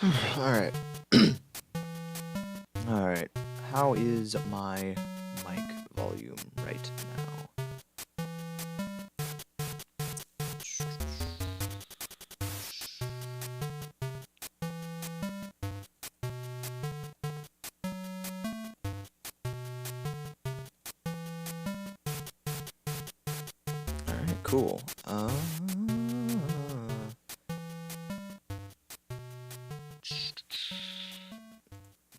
Alright. Alright. How is my mic volume right now? Alright, cool.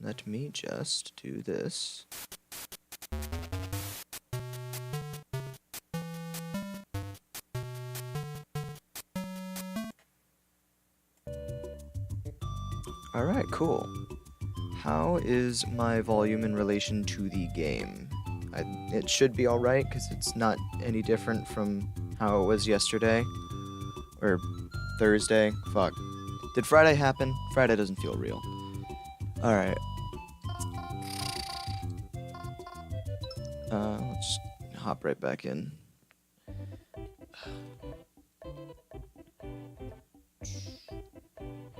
Let me just do this. Alright, cool. How is my volume in relation to the game? It should be alright, because it's not any different from how it was yesterday. Or Thursday. Fuck. Did Friday happen? Friday doesn't feel real. Alright. Let's just hop right back in.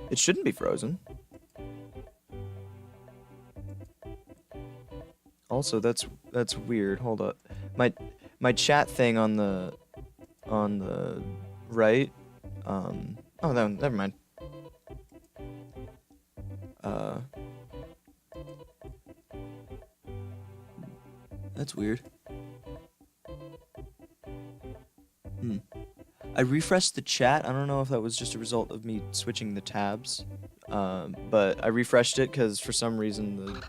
It shouldn't be frozen. Also, that's weird. Hold up. My chat thing on the right. Oh no, never mind. That's weird. I refreshed the chat. I don't know if that was just a result of me switching the tabs. But I refreshed it because for some reason,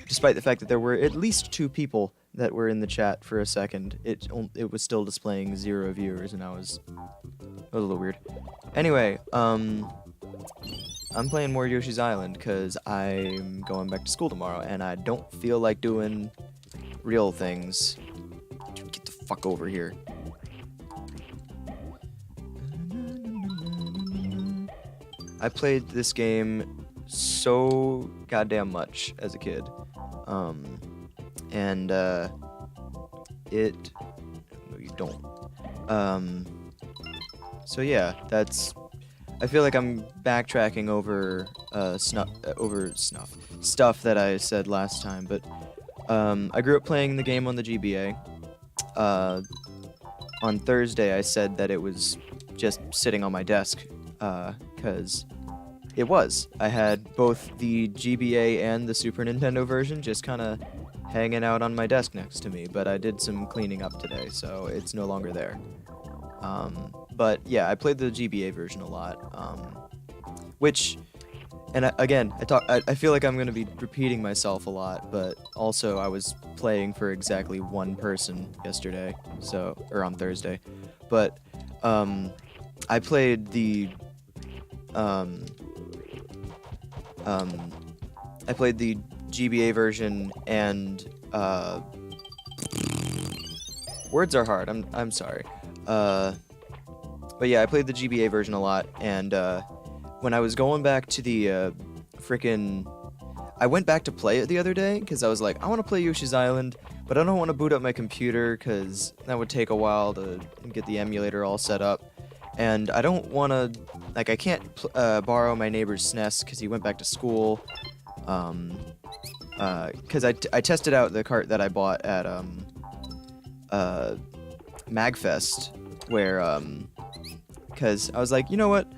despite the fact that there were at least 2 people that were in the chat for a second, it was still displaying 0 viewers, and that was a little weird. Anyway, I'm playing more Yoshi's Island because I'm going back to school tomorrow, and I don't feel like doing real things. Dude, get the fuck over here. I played this game so goddamn much as a kid. And no, you don't. So yeah, I feel like I'm backtracking over stuff that I said last time, but I grew up playing the game on the GBA. On Thursday I said that it was just sitting on my desk, because it was. I had both the GBA and the Super Nintendo version just kind of hanging out on my desk next to me, but I did some cleaning up today, so it's no longer there. But yeah, I played the GBA version a lot, which, and I feel like I'm going to be repeating myself a lot, but also I was playing for exactly one person yesterday, or on Thursday, but I played the GBA version, and words are hard. I'm sorry. But yeah, I played the GBA version a lot, and when I was going back to the I went back to play it the other day because I was like, I want to play Yoshi's Island, but I don't want to boot up my computer because that would take a while to get the emulator all set up. And I don't want to, like, I can't borrow my neighbor's SNES because he went back to school. Because I tested out the cart that I bought at MagFest, where because I was like, you know what,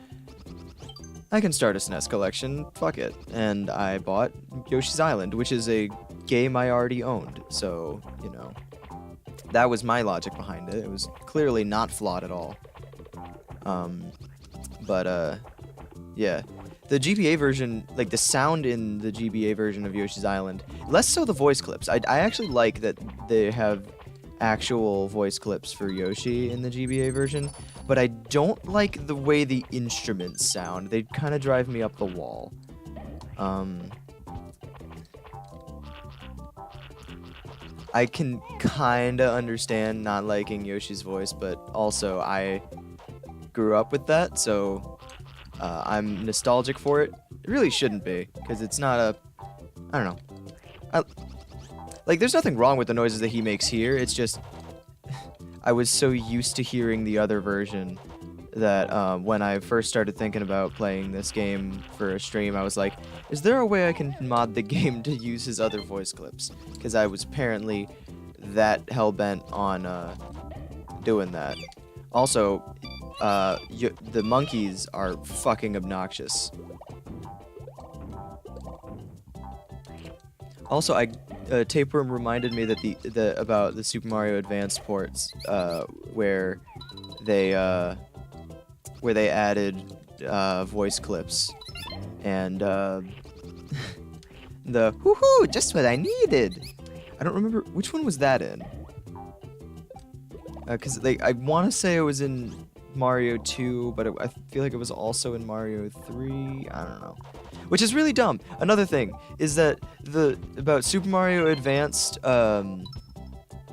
I can start a SNES collection, fuck it, and I bought Yoshi's Island, which is a game I already owned, so, you know, that was my logic behind it. It was clearly not flawed at all. Yeah. The GBA version, like the sound in the GBA version of Yoshi's Island, less so the voice clips. I actually like that they have actual voice clips for Yoshi in the GBA version, but I don't like the way the instruments sound. They kind of drive me up the wall. I can kind of understand not liking Yoshi's voice, but also I grew up with that, so I'm nostalgic for it. It really shouldn't be, because it's not I don't know. Like, there's nothing wrong with the noises that he makes here, it's just I was so used to hearing the other version that when I first started thinking about playing this game for a stream, I was like, is there a way I can mod the game to use his other voice clips? Because I was apparently that hell-bent on doing that. Also, the monkeys are fucking obnoxious. Also, Tapeworm reminded me that about the Super Mario Advance ports, where they added voice clips, and the woohoo, just what I needed. I don't remember which one was that in. Because I want to say it was in Mario 2, but I feel like it was also in Mario 3. I don't know. Which is really dumb. Another thing is that about Super Mario Advanced, oh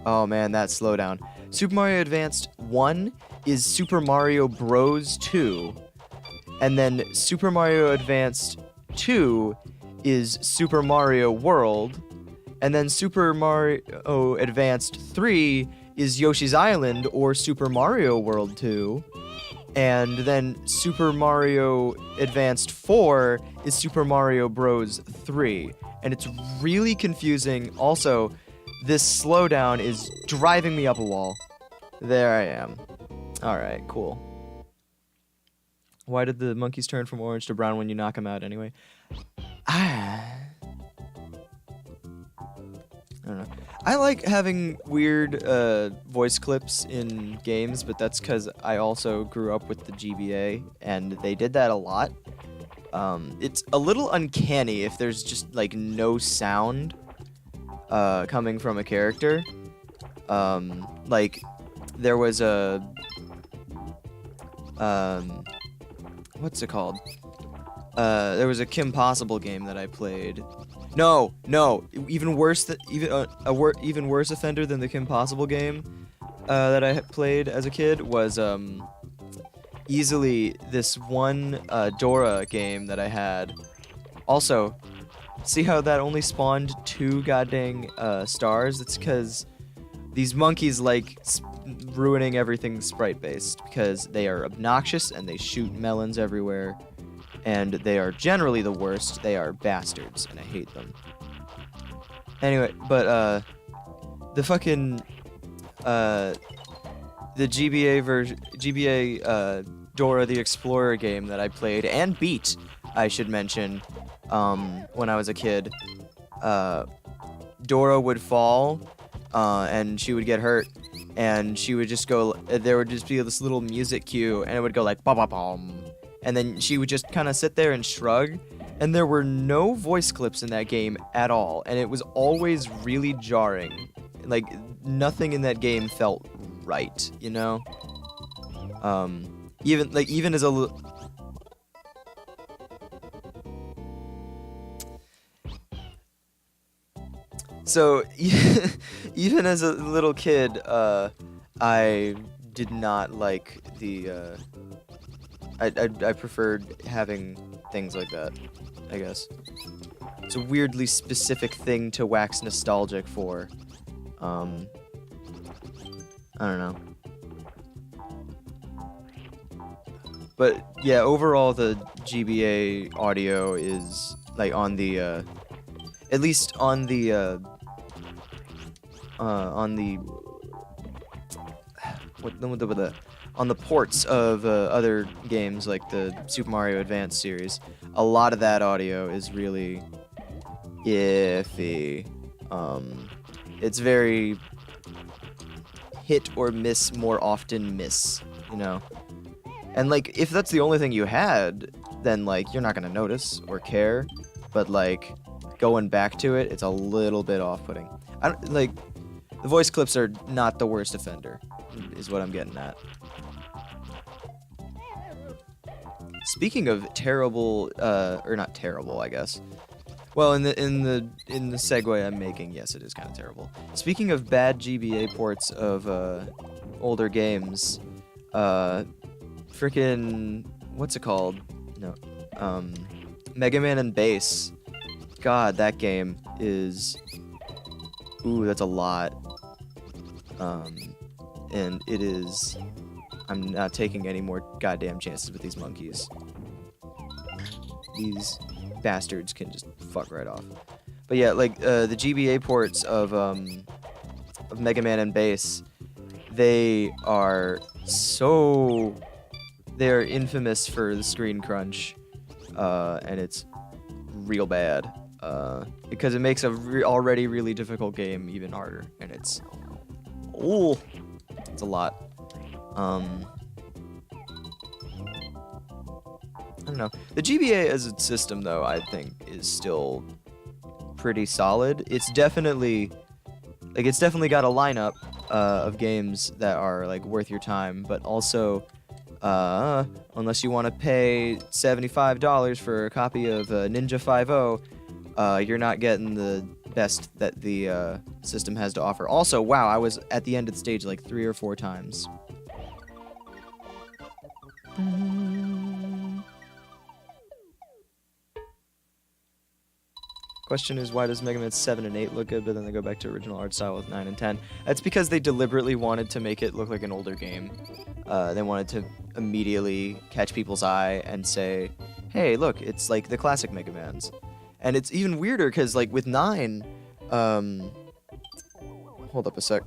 man, that slowdown. Super Mario Advanced 1 is Super Mario Bros. 2, and then Super Mario Advanced 2 is Super Mario World, and then Super Mario Advanced 3 is Yoshi's Island or Super Mario World 2. And then Super Mario Advanced 4 is Super Mario Bros. 3. And it's really confusing. Also, this slowdown is driving me up a wall. There I am. Alright, cool. Why did the monkeys turn from orange to brown when you knock them out anyway? I don't know. I like having weird voice clips in games, but that's because I also grew up with the GBA, and they did that a lot. It's a little uncanny if there's just, like, no sound coming from a character. Like, there was a... what's it called? There was a Kim Possible game that I played. No, even worse even worse offender than the Kim Possible game that I played as a kid was easily this one Dora game that I had. Also, see how that only spawned 2 goddamn stars? It's because these monkeys like ruining everything sprite-based because they are obnoxious and they shoot melons everywhere. And they are generally the worst. They are bastards, and I hate them. Anyway, but the fucking the GBA Dora the Explorer game that I played and beat, I should mention, when I was a kid. Dora would fall, and she would get hurt, and she would just go. There would just be this little music cue, and it would go like ba ba bum. And then she would just kind of sit there and shrug, and there were no voice clips in that game at all, and it was always really jarring. Like, nothing in that game felt right, you know? Even as a So, even as a little kid, I did not like the, I preferred having things like that, I guess. It's a weirdly specific thing to wax nostalgic for. I don't know. But yeah, overall the GBA audio is like on the at least on the on the ports of other games like the Super Mario Advance series, a lot of that audio is really iffy. It's very hit or miss, more often miss, you know? And like, if that's the only thing you had, then like, you're not gonna notice or care, but like, going back to it, it's a little bit off-putting. I don't, like, the voice clips are not the worst offender, is what I'm getting at. Speaking of terrible, or not terrible, I guess. Well, in the segue I'm making, yes, it is kind of terrible. Speaking of bad GBA ports of older games, freaking what's it called? No, Mega Man and Bass. God, that game is. Ooh, that's a lot. And it is I'm not taking any more goddamn chances with these monkeys. These bastards can just fuck right off. But yeah, like the GBA ports of Mega Man and Bass, they are they're infamous for the screen crunch, and it's real bad, because it makes a already really difficult game even harder, and it's a lot. I don't know. The GBA as a system, though, I think is still pretty solid. It's definitely got a lineup of games that are like worth your time, but also unless you want to pay $75 for a copy of Ninja 5.0, you're not getting the best that the system has to offer. Also, wow, I was at the end of the stage like 3 or 4 times. Question is, why does Mega Man 7 and 8 look good, but then they go back to original art style with 9 and 10? That's because they deliberately wanted to make it look like an older game. They wanted to immediately catch people's eye and say, hey, look, it's like the classic Mega Mans. And it's even weirder, because like with 9, hold up a sec.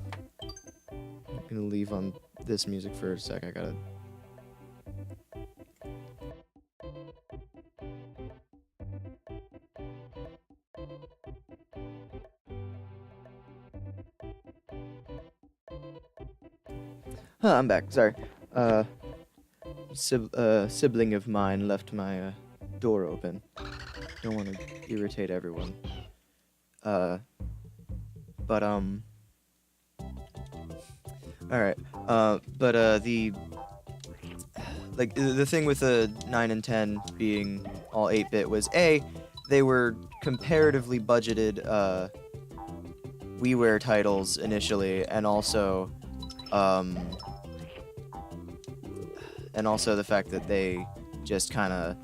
I'm gonna leave on this music for a sec, I gotta... I'm back. Sorry. Sibling of mine left my door open. Don't want to irritate everyone. All right. The thing with the 9 and 10 being all 8-bit was they were comparatively budgeted WiiWare titles initially, and also the fact that they just kind of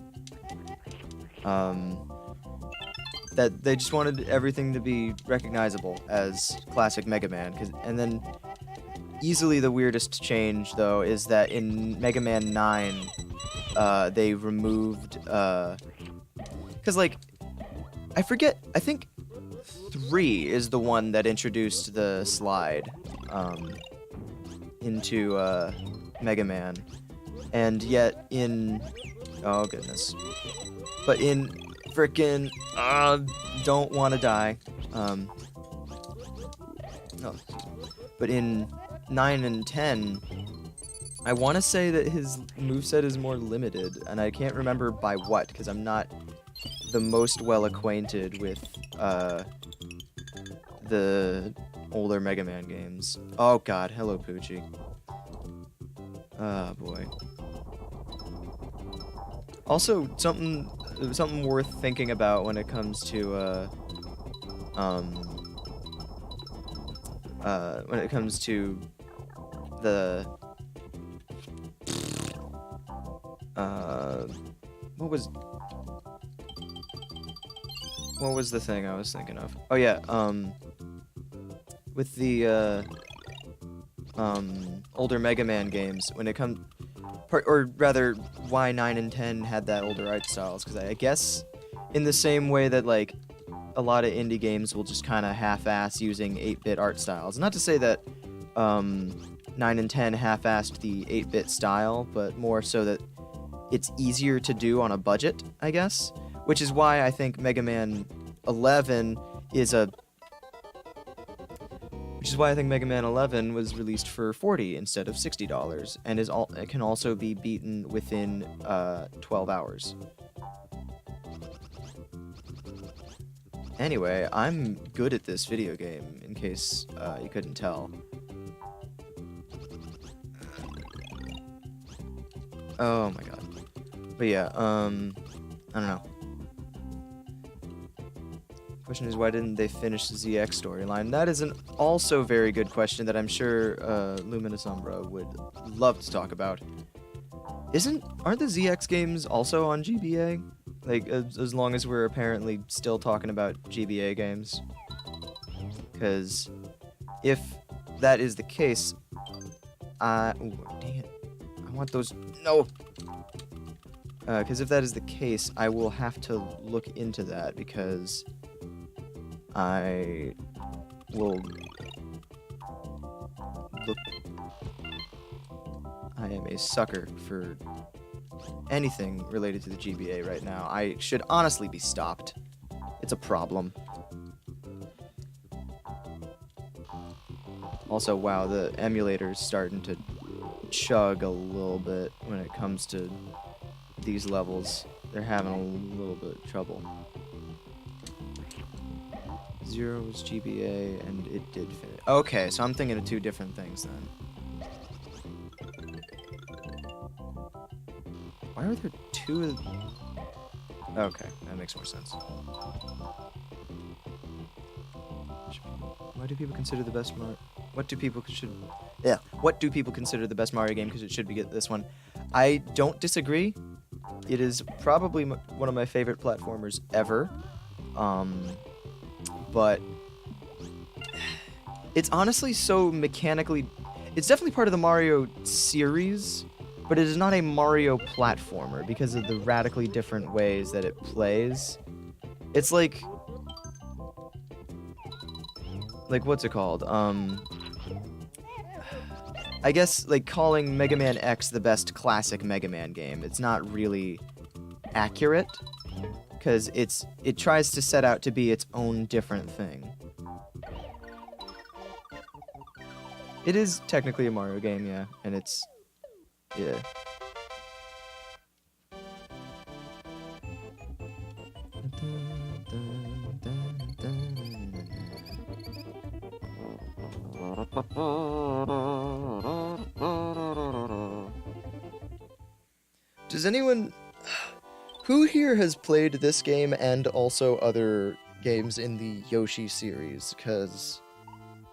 that they just wanted everything to be recognizable as classic Mega Man. And then easily the weirdest change, though, is that in Mega Man 9 they removed because like I forget, I think 3 is the one that introduced the slide into Mega Man. And yet in... oh, goodness. But in frickin' don't want to die. But in 9 and 10, I want to say that his moveset is more limited, and I can't remember by what, because I'm not the most well acquainted with the older Mega Man games. Oh god, hello Poochie. Oh boy. Also, something worth thinking about when it comes to the what was the thing I was thinking of? Oh yeah, with the older Mega Man games, when it comes, or rather, why 9 and 10 had that older art styles, because I guess in the same way that like a lot of indie games will just kind of half-ass using 8-bit art styles. Not to say that 9 and 10 half-assed the 8-bit style, but more so that it's easier to do on a budget, I guess. Which is why I think Mega Man 11 is a... Which is why I think Mega Man 11 was released for $40 instead of $60, and it can also be beaten within 12 hours. Anyway, I'm good at this video game, in case you couldn't tell. Oh my god. But yeah, I don't know. Question is, why didn't they finish the ZX storyline? That is an also very good question that I'm sure Luminous Umbra would love to talk about. Aren't the ZX games also on GBA? Like, as long as we're apparently still talking about GBA games. Because if that is the case, ooh, dang it. want those. No! Because if that is the case, I will have to look into that, because I will look. I am a sucker for anything related to the GBA right now. I should honestly be stopped. It's a problem. Also, wow, the emulator's starting to chug a little bit when it comes to these levels. They're having a little bit of trouble. 0 was GBA, and it did finish. Okay, so I'm thinking of two different things then. Why are there two? Okay, that makes more sense. Why do people consider the best Mario? What do people consider the best Mario game? Because it should be this one. I don't disagree. It is probably one of my favorite platformers ever. But it's honestly so mechanically. It's definitely part of the Mario series, but it is not a Mario platformer because of the radically different ways that it plays. It's like what's it called? I guess like calling Mega Man X the best classic Mega Man game. It's not really accurate because it tries to set out to be its own different thing. It is technically a Mario game, yeah, and it's yeah. Does anyone who here has played this game and also other games in the Yoshi series? Because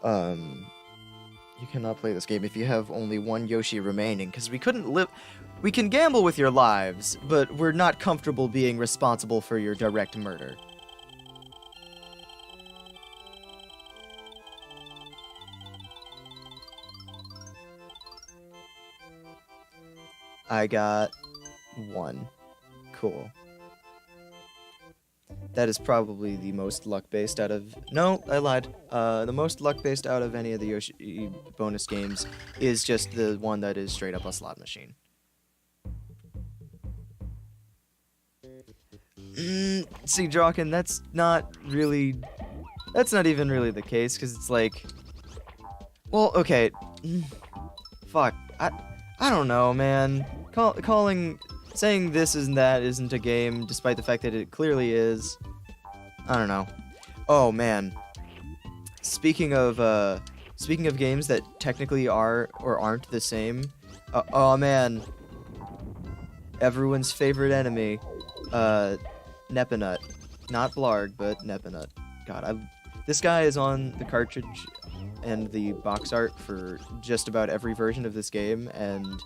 you cannot play this game if you have only one Yoshi remaining, because we can gamble with your lives, but we're not comfortable being responsible for your direct murder. I got one. Cool. That is probably the most luck-based out of... No, I lied. The most luck-based out of any of the Yoshi bonus games is just the one that is straight up a slot machine. See, Jawkin, that's not even really the case, because it's like... Well, okay. Fuck. I don't know, man. Saying this and that isn't a game, despite the fact that it clearly is. I don't know. Oh man. Speaking of games that technically are or aren't the same. Oh man. Everyone's favorite enemy, Nepinut. Not Blarg, but Nepinut. God, this guy is on the cartridge and the box art for just about every version of this game, and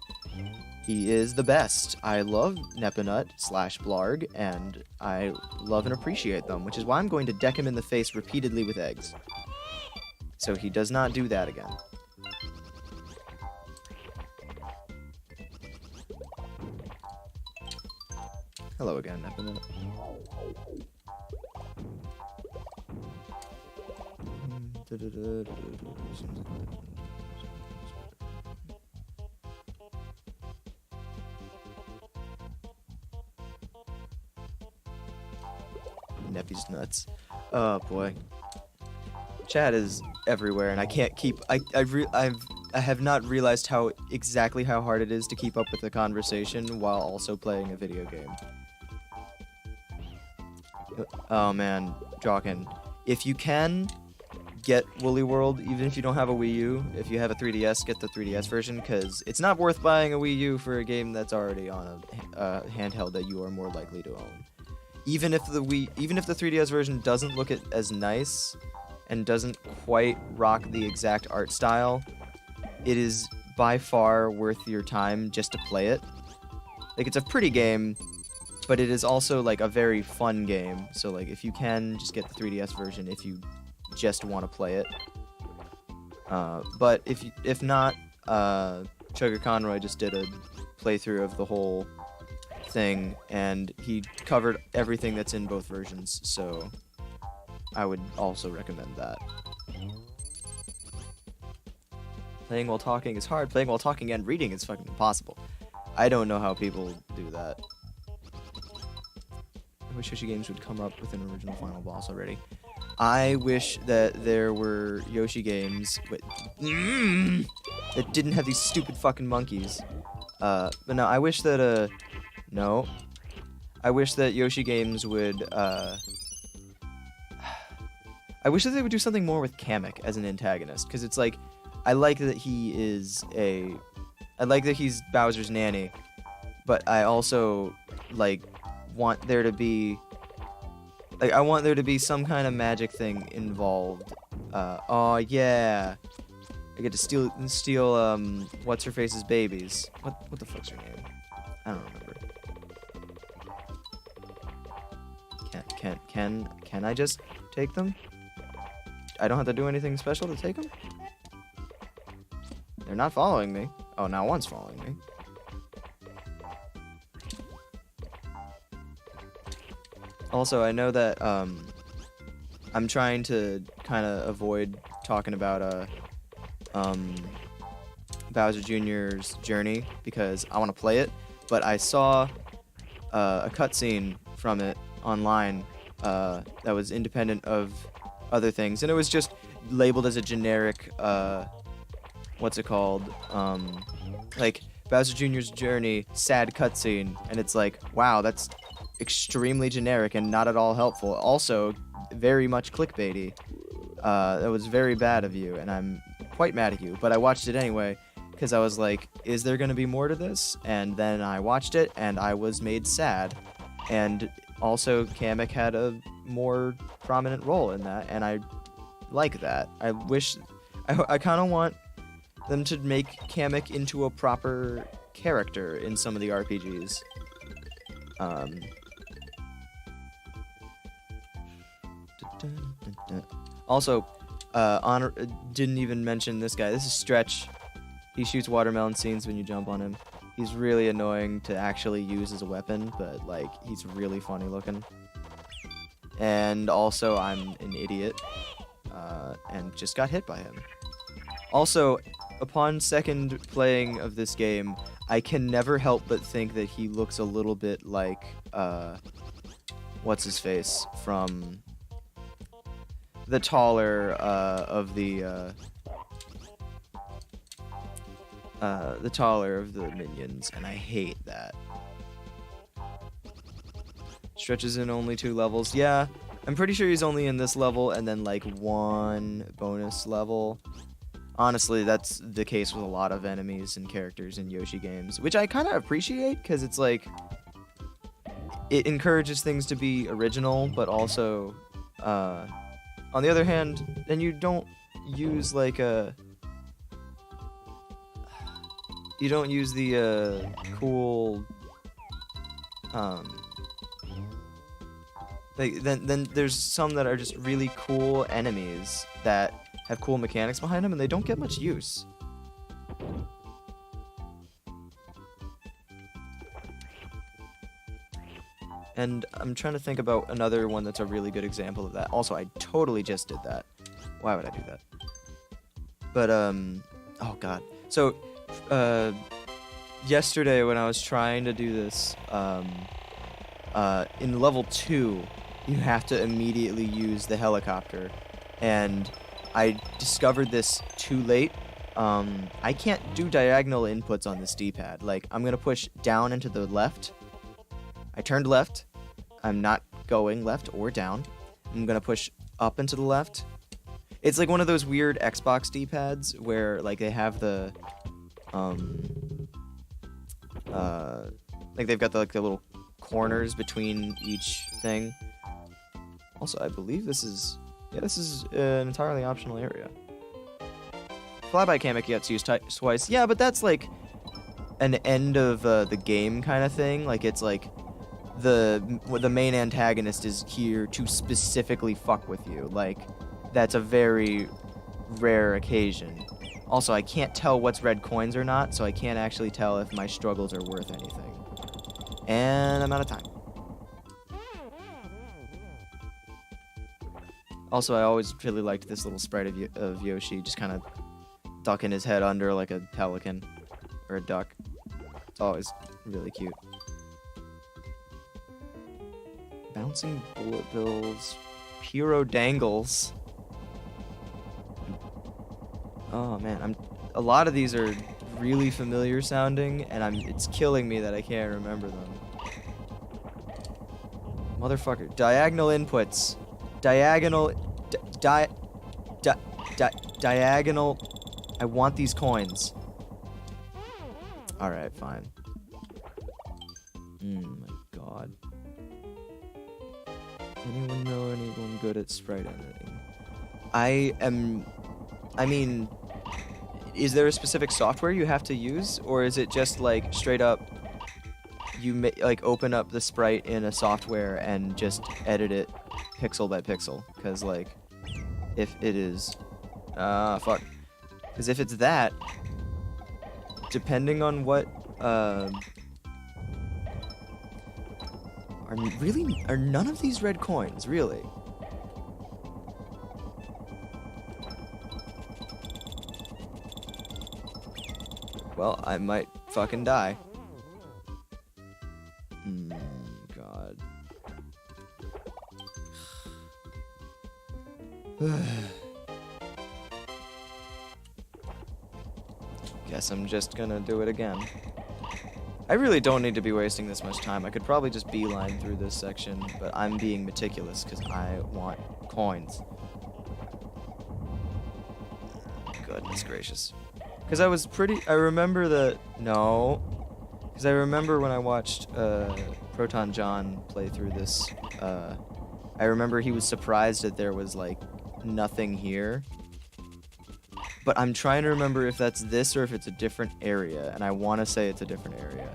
he is the best. I love Nepinut / Blarg, and I love and appreciate them, which is why I'm going to deck him in the face repeatedly with eggs. So he does not do that again. Hello again, Nepinut. Neppy's nuts. Oh boy. Chat is everywhere, and I can't keep. I have not realized exactly how hard it is to keep up with the conversation while also playing a video game. Oh man, Jawkin, if you can get Woolly World, even if you don't have a Wii U, if you have a 3DS, get the 3DS version, because it's not worth buying a Wii U for a game that's already on a handheld that you are more likely to own. Even if the 3DS version doesn't look as nice and doesn't quite rock the exact art style, it is by far worth your time just to play it. Like, it's a pretty game, but it is also like a very fun game. So like, if you can, just get the 3DS version if you just want to play it. But if not, Sugar Conroy just did playthrough of the whole thing, and he covered everything that's in both versions, so I would also recommend that. Playing while talking is hard. Playing while talking and reading is fucking impossible. I don't know how people do that. I wish Yoshi games would come up with an original final boss already. I wish that there were Yoshi games that didn't have these stupid fucking monkeys. But no, I wish that, no. I wish that Yoshi games would, I wish that they would do something more with Kamek as an antagonist, because it's like, I like that he's Bowser's nanny, but I also, like, want there to be, like, I want there to be some kind of magic thing involved. Oh yeah, I get to steal, what's her face's babies. What the fuck's her name? I don't remember. Can I just take them? I don't have to do anything special to take them? They're not following me. Oh, now one's following me. Also, I know that I'm trying to kind of avoid talking about Bowser Jr.'s journey because I want to play it, but I saw a cutscene from it online that was independent of other things, and it was just labeled as a generic what's it called? Like Bowser Jr.'s journey, sad cutscene, and it's like, wow, that's extremely generic and not at all helpful. Also, very much clickbaity. That was very bad of you, and I'm quite mad at you. But I watched it anyway because I was like, is there going to be more to this? And then I watched it, and I was made sad. And also, Kamek had a more prominent role in that, and I like that. I wish, I kind of want them to make Kamek into a proper character in some of the RPGs. Also, didn't even mention this guy. This is Stretch. He shoots watermelon seeds when you jump on him. He's really annoying to actually use as a weapon, but like he's really funny looking. And also, I'm an idiot and just got hit by him. Also, upon second playing of this game, I can never help but think that he looks a little bit like what's his face from the taller of the minions, and I hate that. Stretches in only 2 levels. Yeah, I'm pretty sure he's only in this level and then like 1 bonus level. Honestly, that's the case with a lot of enemies and characters in Yoshi games, which I kind of appreciate because it's like it encourages things to be original, but also on the other hand, then you don't use like the cool then there's some that are just really cool enemies that have cool mechanics behind them, and they don't get much use. And I'm trying to think about another one that's a really good example of that. Also, I totally just did that. Why would I do that? But, oh god. So, yesterday when I was trying to do this, in level 2, you have to immediately use the helicopter. And I discovered this too late. I can't do diagonal inputs on this D-pad. Like, I'm gonna push down and to the left. I turned left. I'm not going left or down. I'm gonna push up and to the left. It's like one of those weird Xbox D-pads where like they have the like they've got the little corners between each thing. Also, I believe this is an entirely optional area. Flyby Kamek gets used twice. Yeah, but that's like an end of the game kind of thing. Like it's like the main antagonist is here to specifically fuck with you. Like that's a very rare occasion. Also, I can't tell what's red coins or not, so I can't actually tell if my struggles are worth anything. And I'm out of time. Also, I always really liked this little sprite of Yoshi, just kind of ducking his head under like a pelican or a duck. It's always really cute. Bouncing bullet bills, Pyro dangles. Oh man, a lot of these are really familiar sounding, and it's killing me that I can't remember them. Motherfucker, diagonal inputs, diagonal, diagonal. I want these coins. All right, fine. My God. Anyone know anyone good at sprite editing? I mean, is there a specific software you have to use, or is it just like straight up you like open up the sprite in a software and just edit it pixel by pixel? Because like, if it is, fuck. Because if it's that, depending on what, are none of these red coins really? Well, I might fucking die. God. Guess I'm just gonna do it again. I really don't need to be wasting this much time. I could probably just beeline through this section, but I'm being meticulous because I want coins. Goodness gracious. Because I remember that, no. Because I remember when I watched Proton John play through this, I remember he was surprised that there was, like, nothing here. But I'm trying to remember if that's this or if it's a different area, and I want to say it's a different area.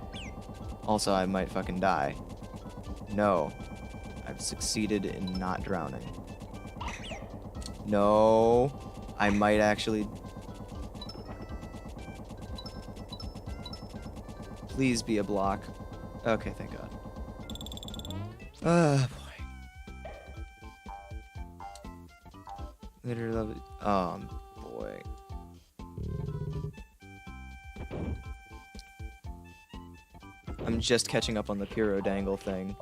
Also, I might fucking die. No. I've succeeded in not drowning. No. I might actually... Please be a block. Okay, thank God. Boy. Literally love it. Boy. I'm just catching up on the Pyro Dangle thing.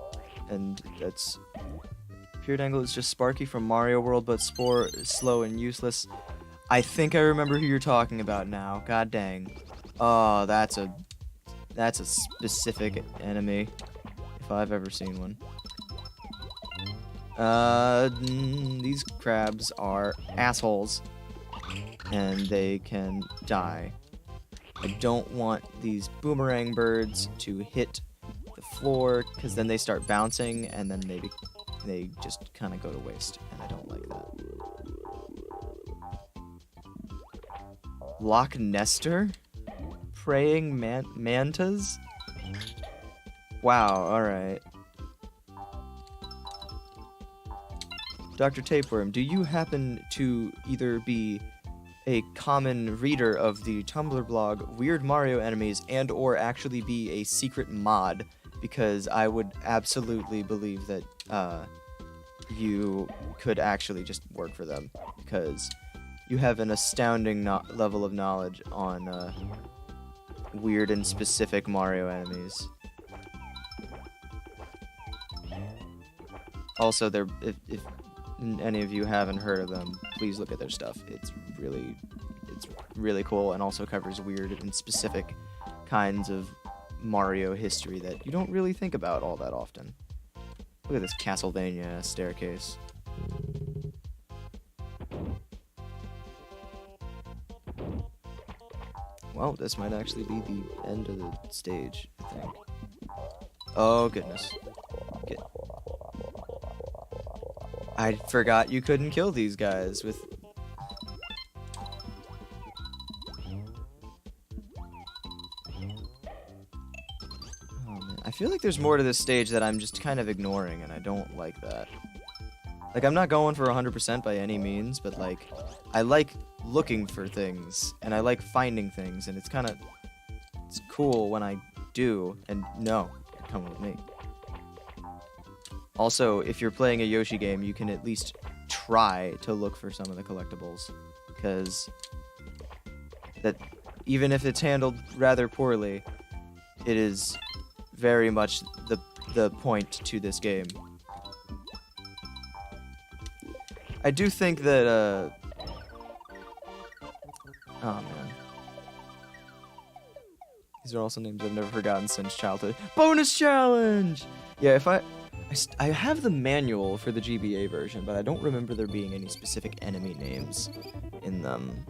And that's... Pyro Dangle is just Sparky from Mario World, but slow and useless. I think I remember who you're talking about now. God dang. Oh, that's a specific enemy, if I've ever seen one. These crabs are assholes, and they can die. I don't want these boomerang birds to hit the floor, because then they start bouncing, and then they just kind of go to waste, and I don't like that. Loch Nester? Praying mantas? Wow, alright. Dr. Tapeworm, do you happen to either be a common reader of the Tumblr blog Weird Mario Enemies and or actually be a secret mod? Because I would absolutely believe that you could actually just work for them, because you have an astounding level of knowledge on weird and specific Mario enemies. Also, if any of you haven't heard of them, please look at their stuff. It's really cool, and also covers weird and specific kinds of Mario history that you don't really think about all that often. Look at this Castlevania staircase. Well, this might actually be the end of the stage, I think. Oh, goodness. I forgot you couldn't kill these guys with... Oh, man. I feel like there's more to this stage that I'm just kind of ignoring, and I don't like that. Like, I'm not going for 100% by any means, but, like, I like looking for things, and I like finding things, and it's cool when I do, and no, come with me. Also, if you're playing a Yoshi game, you can at least try to look for some of the collectibles, because that, even if it's handled rather poorly, it is very much the point to this game. I do think that, oh man. These are also names I've never forgotten since childhood. Bonus challenge! Yeah, if I have the manual for the GBA version, but I don't remember there being any specific enemy names in them.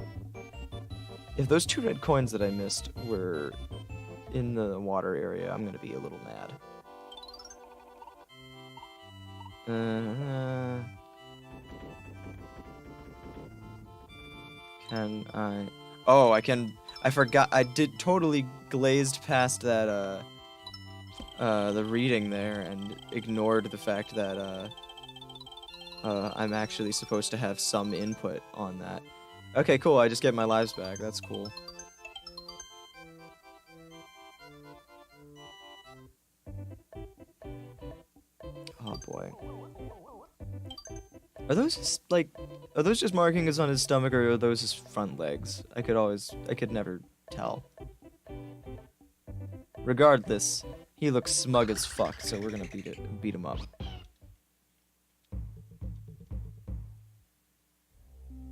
If those 2 red coins that I missed were in the water area, I'm gonna be a little mad. Can I... Oh, I can... I forgot... I totally glazed past that, the reading there and ignored the fact that, I'm actually supposed to have some input on that. Okay, cool, I just get my lives back. That's cool. Oh boy. Are those just, like... Are those just markings on his stomach, or are those his front legs? I could never tell. Regardless, he looks smug as fuck, so we're gonna beat him up.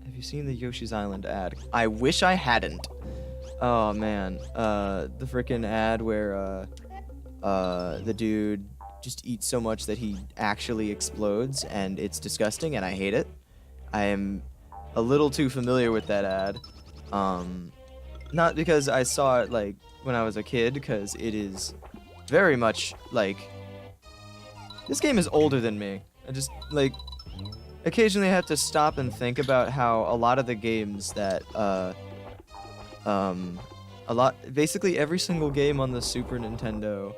Have you seen the Yoshi's Island ad? I wish I hadn't. Oh man, the frickin' ad where the dude just eats so much that he actually explodes, and it's disgusting, and I hate it. I am a little too familiar with that ad. Not because I saw it, like, when I was a kid, because it is very much, like... This game is older than me. I just, like, occasionally have to stop and think about how a lot of the games that, basically every single game on the Super Nintendo,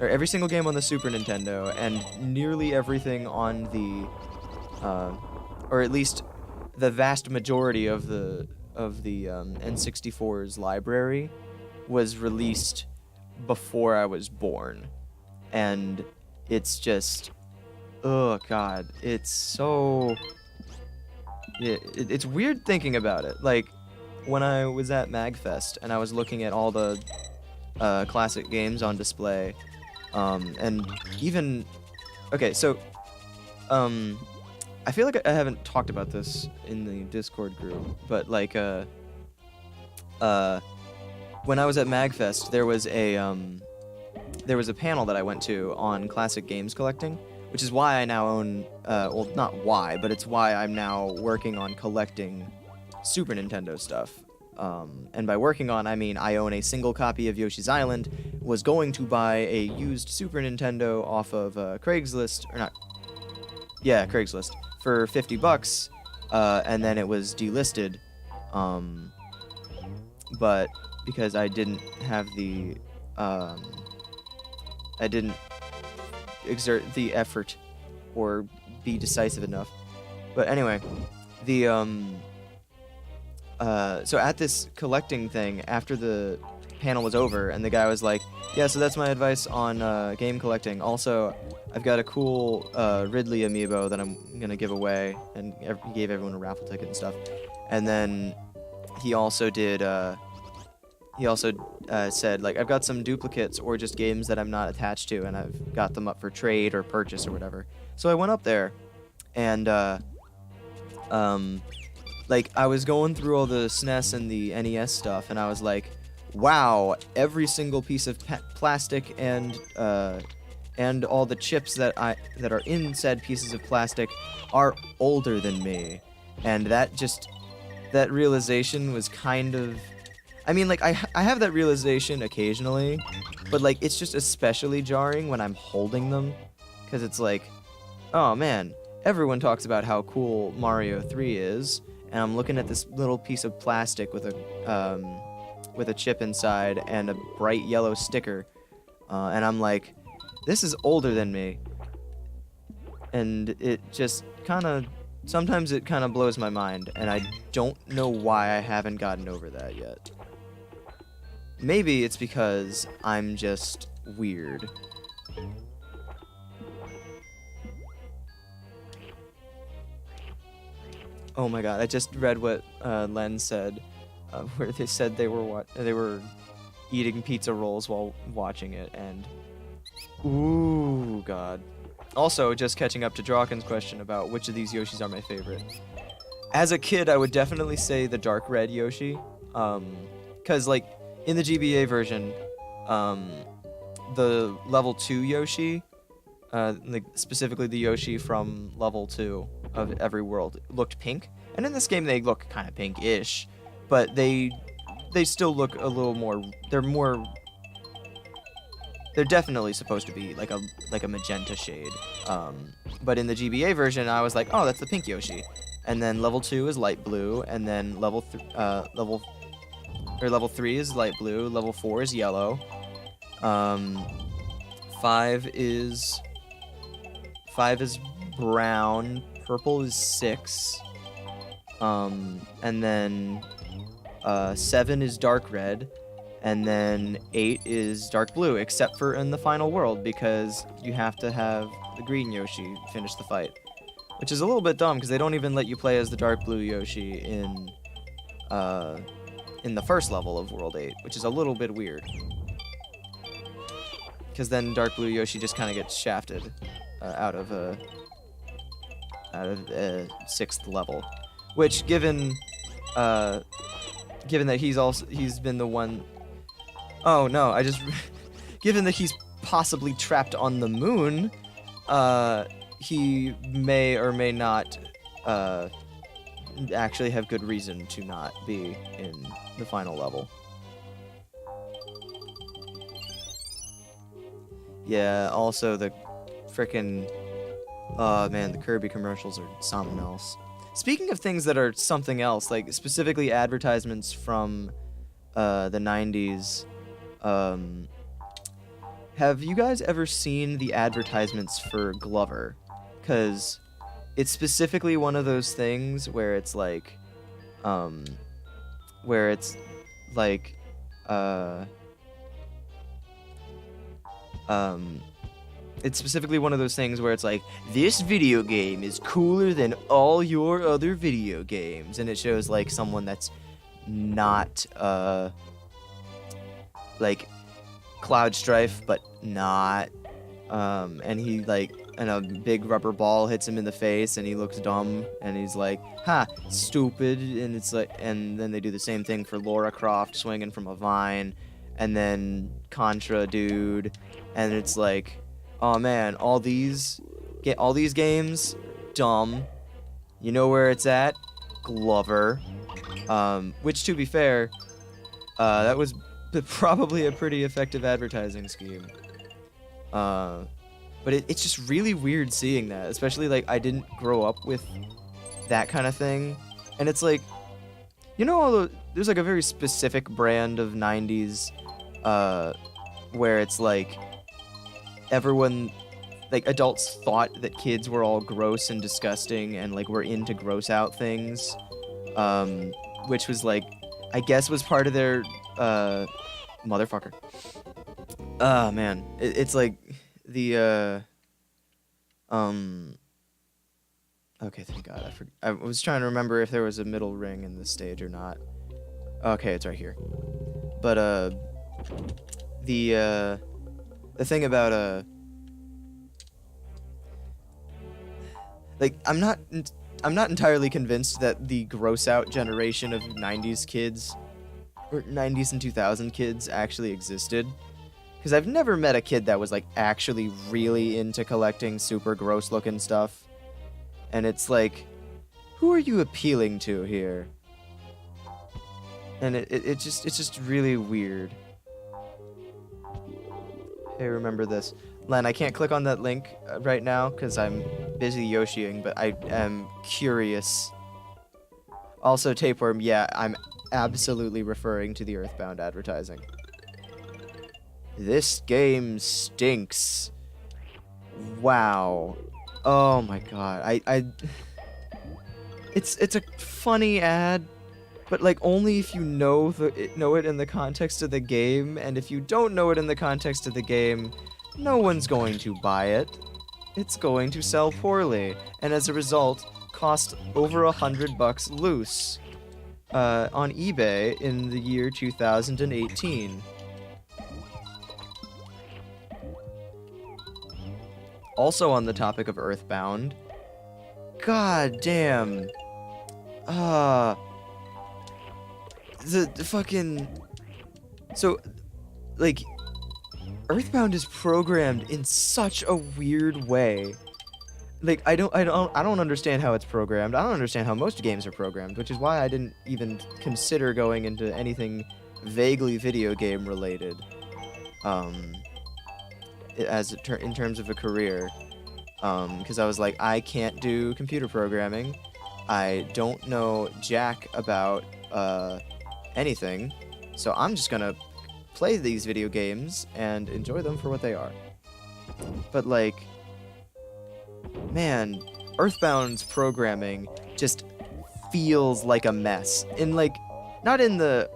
or every single game on the Super Nintendo, and nearly everything on the, or at least the vast majority of the N64's library was released before I was born. And it's just, oh god, it's so, it's weird thinking about it. Like, when I was at MagFest and I was looking at all the classic games on display, and even, okay, so, I feel like I haven't talked about this in the Discord group, but like, when I was at MagFest, there was a panel that I went to on classic games collecting, which is why I now own, well, not why, but it's why I'm now working on collecting Super Nintendo stuff. And by working on, I mean I own a single copy of Yoshi's Island, was going to buy a used Super Nintendo off of Craigslist, or not, yeah, Craigslist, for $50, and then it was delisted, but because I didn't have the, I didn't exert the effort or be decisive enough. But anyway, the, so at this collecting thing, after the panel was over, and the guy was like, yeah, so that's my advice on game collecting. Also, I've got a cool Ridley amiibo that I'm gonna give away, and he gave everyone a raffle ticket and stuff. And then he also did, said, like, I've got some duplicates or just games that I'm not attached to, and I've got them up for trade or purchase or whatever. So I went up there, and, like, I was going through all the SNES and the NES stuff, and I was like, wow, every single piece of plastic and all the chips that are in said pieces of plastic are older than me. And that realization was kind of, I mean, like, I have that realization occasionally, but, like, it's just especially jarring when I'm holding them, because it's like, oh man, everyone talks about how cool Mario 3 is, and I'm looking at this little piece of plastic with a chip inside and a bright yellow sticker, and I'm like, this is older than me. And it just kind of sometimes it kind of blows my mind, and I don't know why I haven't gotten over that yet. Maybe it's because I'm just weird. Oh my god, I just read what Len said, where they said they were eating pizza rolls while watching it, and ooh, god. Also, just catching up to Drawkin's question about which of these Yoshis are my favorite. As a kid, I would definitely say the dark red Yoshi, because like in the GBA version, the level 2 Yoshi, like specifically the Yoshi from level 2 of every world, looked pink, and in this game they look kind of pink-ish, but they still look a little more. They're definitely supposed to be like a magenta shade. But in the GBA version, I was like, oh, that's the pink Yoshi, and then level 2 is light blue, and then level 3 is light blue, level 4 is yellow, 5 is brown, purple is 6, and then 7 is dark red, and then 8 is dark blue, except for in the final world, because you have to have the green Yoshi finish the fight, which is a little bit dumb because they don't even let you play as the dark blue Yoshi in the first level of World 8, which is a little bit weird, because then dark blue Yoshi just kind of gets shafted out of 6th level, which given that he's been the one. Oh no, I just given that he's possibly trapped on the moon, he may or may not actually have good reason to not be in the final level. Yeah, also the frickin' oh man, the Kirby commercials are something else. Speaking of things that are something else, like specifically advertisements from the 90s, have you guys ever seen the advertisements for Glover? Because it's specifically one of those things where it's like, where it's like, it's specifically one of those things where it's like, this video game is cooler than all your other video games, and it shows like someone that's not like Cloud Strife, but not, and he like, and a big rubber ball hits him in the face, and he looks dumb, and he's like, ha, stupid, and it's like, and then they do the same thing for Lara Croft swinging from a vine, and then Contra Dude, and it's like, oh man, all these games, dumb. You know where it's at? Glover. Which, to be fair, that was probably a pretty effective advertising scheme. But it's just really weird seeing that, especially like I didn't grow up with that kind of thing, and it's like, you know, there's like a very specific brand of 90s, where it's like everyone, like adults thought that kids were all gross and disgusting and like were into gross out things, which was like, I guess was part of their motherfucker. Ah man, it's like the okay, thank God, I was trying to remember if there was a middle ring in this stage or not. Okay, it's right here. But the thing about like I'm not entirely convinced that the gross out generation of 90s kids or 90s and 2000 kids actually existed, because I've never met a kid that was like actually really into collecting super gross looking stuff, and it's like, who are you appealing to here? And it's just really weird. Hey, remember this. Len, I can't click on that link right now because I'm busy Yoshiing, but I am curious. Also, Tapeworm, yeah, I'm absolutely referring to the Earthbound advertising. This game stinks. Wow. Oh my god. it's a funny ad, but like only if you know know it in the context of the game, and if you don't know it in the context of the game, no one's going to buy it. It's going to sell poorly, and as a result, cost over $100 loose on eBay in the year 2018. Also on the topic of Earthbound, god damn, the fucking, so, like, Earthbound is programmed in such a weird way. Like, I don't understand how it's programmed. I don't understand how most games are programmed, which is why I didn't even consider going into anything vaguely video game related, in terms of a career, because I was like, I can't do computer programming. I don't know jack about anything, so I'm just gonna play these video games and enjoy them for what they are. But like, man, Earthbound's programming just feels like a mess. In like, not in the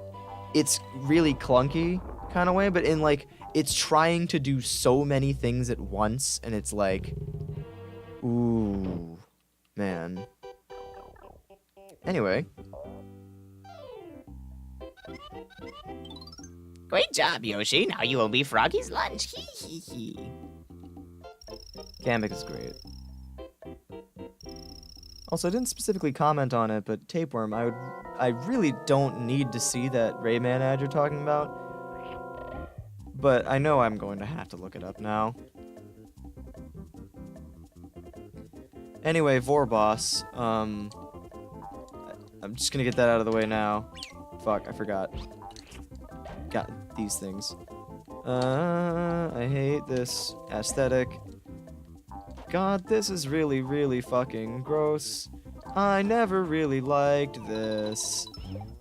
it's really clunky kind of way, but in like, it's trying to do so many things at once, and it's like, ooh, man. Anyway. Great job, Yoshi. Now you will be Froggy's lunch. Hee hee hee. Kamek is great. Also, I didn't specifically comment on it, but Tapeworm, I really don't need to see that Rayman ad you're talking about. But I know I'm going to have to look it up now. Anyway, Vorboss, I'm just gonna get that out of the way now. Fuck, I forgot. Got these things. I hate this aesthetic. God, this is really, really fucking gross. I never really liked this.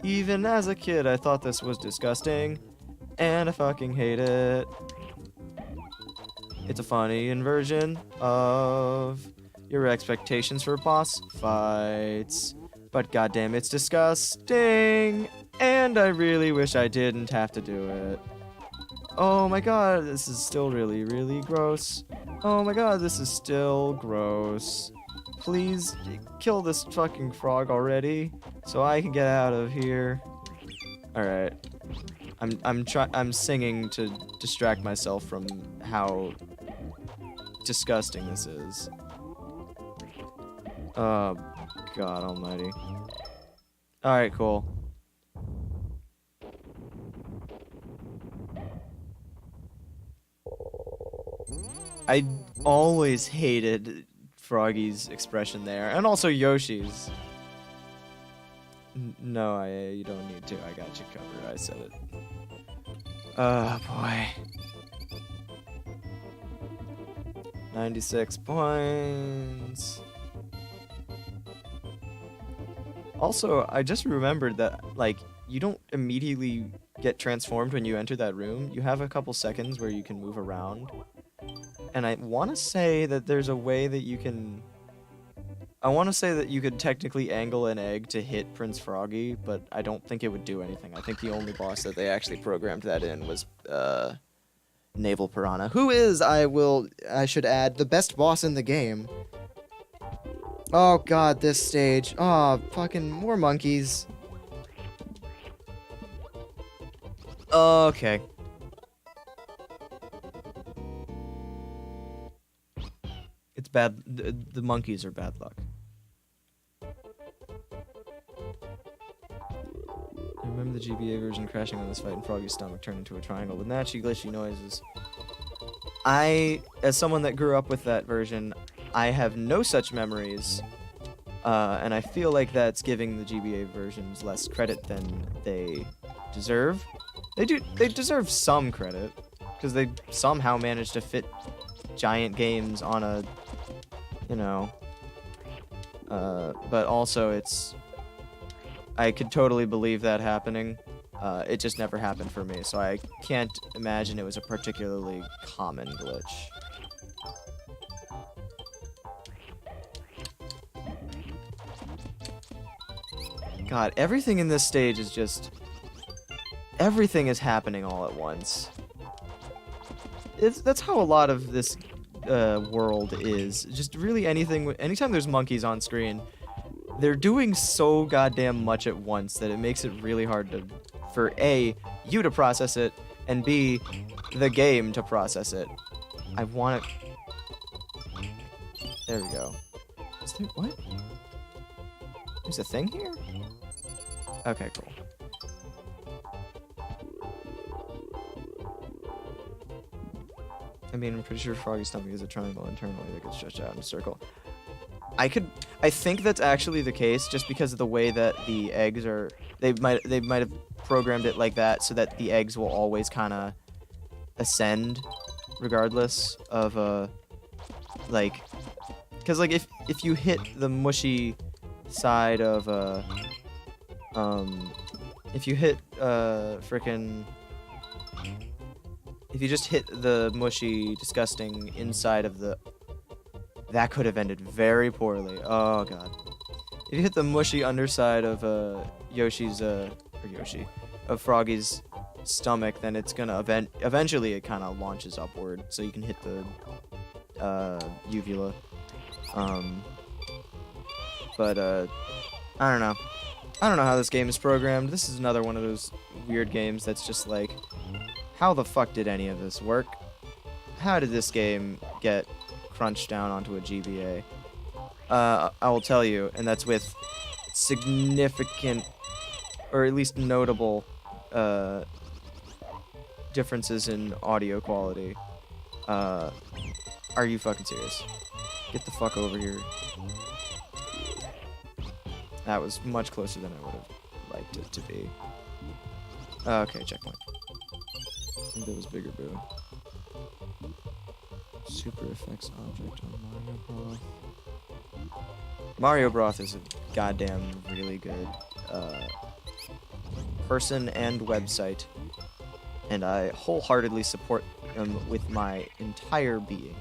Even as a kid, I thought this was disgusting. And I fucking hate it. It's a funny inversion of your expectations for boss fights. But goddamn, it's disgusting. And I really wish I didn't have to do it. Oh my god, this is still really, really gross. Oh my god, this is still gross. Please kill this fucking frog already, so I can get out of here. Alright. I'm singing to distract myself from how disgusting this is. Oh, God almighty. Alright, cool. I always hated Froggy's expression there, and also Yoshi's. No, you don't need to. I got you covered. I said it. Oh, boy. 96 points. Also, I just remembered that, like, you don't immediately get transformed when you enter that room. You have a couple seconds where you can move around. And I want to say that there's a way that you can... I want to say that you could technically angle an egg to hit Prince Froggy, but I don't think it would do anything. I think the only boss that they actually programmed that in was, Naval Piranha, who is, I should add, the best boss in the game. Oh god, this stage. Oh, fucking more monkeys. Okay. It's bad. The monkeys are bad luck. I remember the GBA version crashing on this fight and Froggy's stomach turned into a triangle with natchy glitchy noises. As someone that grew up with that version, I have no such memories, and I feel like that's giving the GBA versions less credit than they deserve. They deserve some credit, because they somehow managed to fit giant games on a, you know, but also I could totally believe that happening. It just never happened for me, so I can't imagine it was a particularly common glitch. God, everything in this stage is just... Everything is happening all at once. That's how a lot of this world is. Just really anything... Anytime there's monkeys on screen, they're doing so goddamn much at once that it makes it really hard to... For A, you to process it, and B, the game to process it. I want it... There we go. Is there... What? There's a thing here? Okay, cool. I mean, I'm pretty sure Froggy's stomach is a triangle internally that gets stretched out in a circle. I think that's actually the case, just because of the way that the eggs are... They might have programmed it like that so that the eggs will always kind of ascend, regardless of, like... Because, like, if you hit the mushy side of, if you hit, frickin'... If you just hit the mushy, disgusting inside of the... That could have ended very poorly. Oh, God. If you hit the mushy underside of, Yoshi's, or Yoshi, of Froggy's stomach, then it's gonna eventually it kind of launches upward, so you can hit the, uvula. But, I don't know. I don't know how this game is programmed. This is another one of those weird games that's just like, how the fuck did any of this work? How did this game get crunched down onto a GBA? I will tell you, and that's with significant, or at least notable, differences in audio quality. Are you fucking serious? Get the fuck over here. That was much closer than I would have liked it to be. Okay, checkpoint. I think that was Bigger Boo. Super effects object on Mario Broth. Mario Broth is a goddamn really good person and website, and I wholeheartedly support them with my entire being.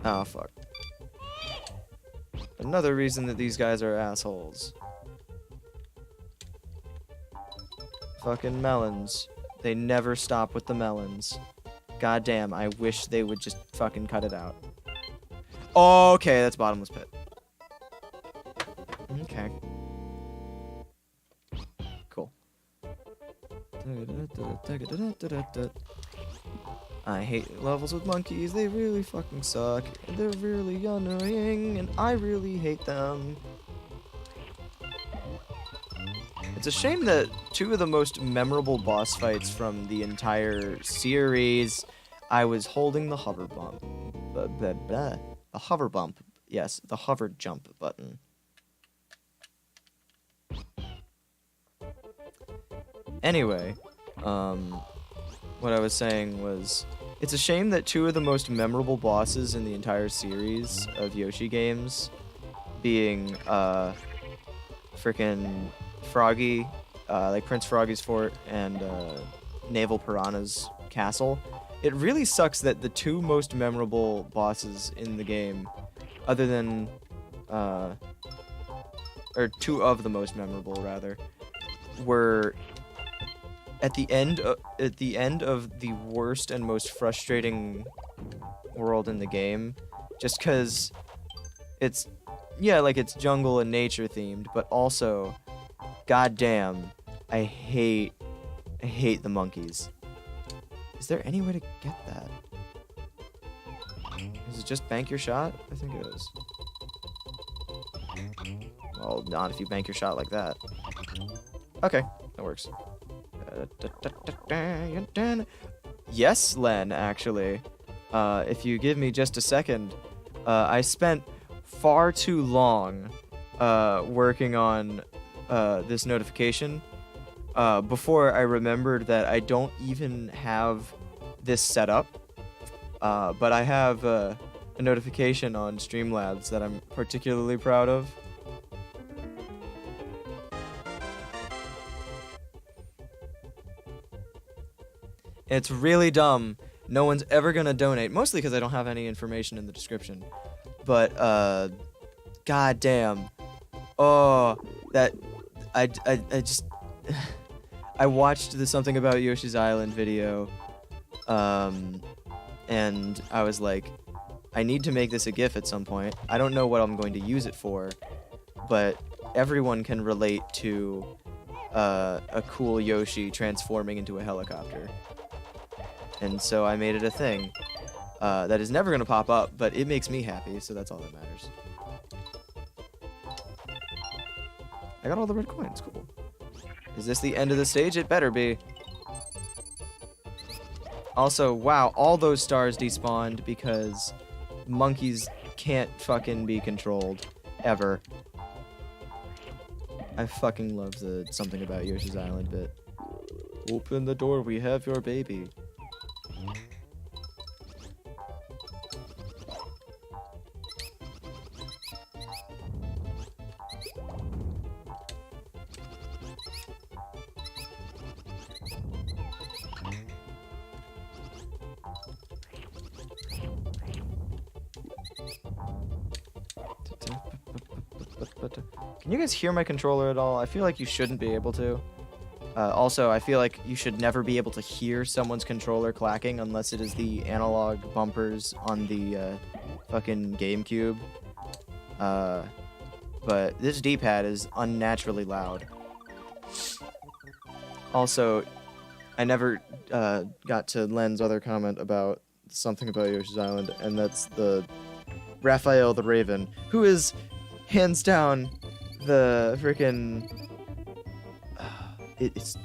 Oh, fuck. Another reason that these guys are assholes. Fucking melons. They never stop with the melons. Goddamn, I wish they would just fucking cut it out. Okay, that's bottomless pit. Okay. Cool. I hate levels with monkeys. They really fucking suck. They're really annoying, and I really hate them. It's a shame that two of the most memorable boss fights from the entire series, I was holding the hover bump. The hover bump. Yes, the hover jump button. Anyway, what I was saying was, it's a shame that two of the most memorable bosses in the entire series of Yoshi games, being, frickin' Froggy, like Prince Froggy's fort, and, Naval Piranha's castle. It really sucks that the two most memorable bosses in the game, other than, or two of the most memorable, rather, were at the end of the worst and most frustrating world in the game, just because it's, yeah, like it's jungle and nature themed, but also, goddamn, I hate the monkeys. Is there any way to get that? Is it just bank your shot? I think it is. Well, not if you bank your shot like that. Okay, that works. Yes, Len, actually. If you give me just a second. I spent far too long working on this notification before I remembered that I don't even have this set up. But I have a notification on Streamlabs that I'm particularly proud of. It's really dumb. No one's ever gonna donate, mostly because I don't have any information in the description. But god damn. Oh, that I just I watched the Something About Yoshi's Island video, and I was like, I need to make this a GIF at some point. I don't know what I'm going to use it for, but everyone can relate to a cool Yoshi transforming into a helicopter. And so I made it a thing that is never going to pop up, but it makes me happy, so that's all that matters. I got all the red coins, cool. Is this the end of the stage? It better be. Also, wow, all those stars despawned because monkeys can't fucking be controlled. Ever. I fucking love the Something About Yoshi's Island bit. Open the door, we have your baby. Can you guys hear my controller at all? I feel like you shouldn't be able to. Also, I feel like you should never be able to hear someone's controller clacking unless it is the analog bumpers on the fucking GameCube. But this D-pad is unnaturally loud. Also, I never got to Len's other comment about Something About Yoshi's Island, and that's the Raphael the Raven, who is hands down the freaking it's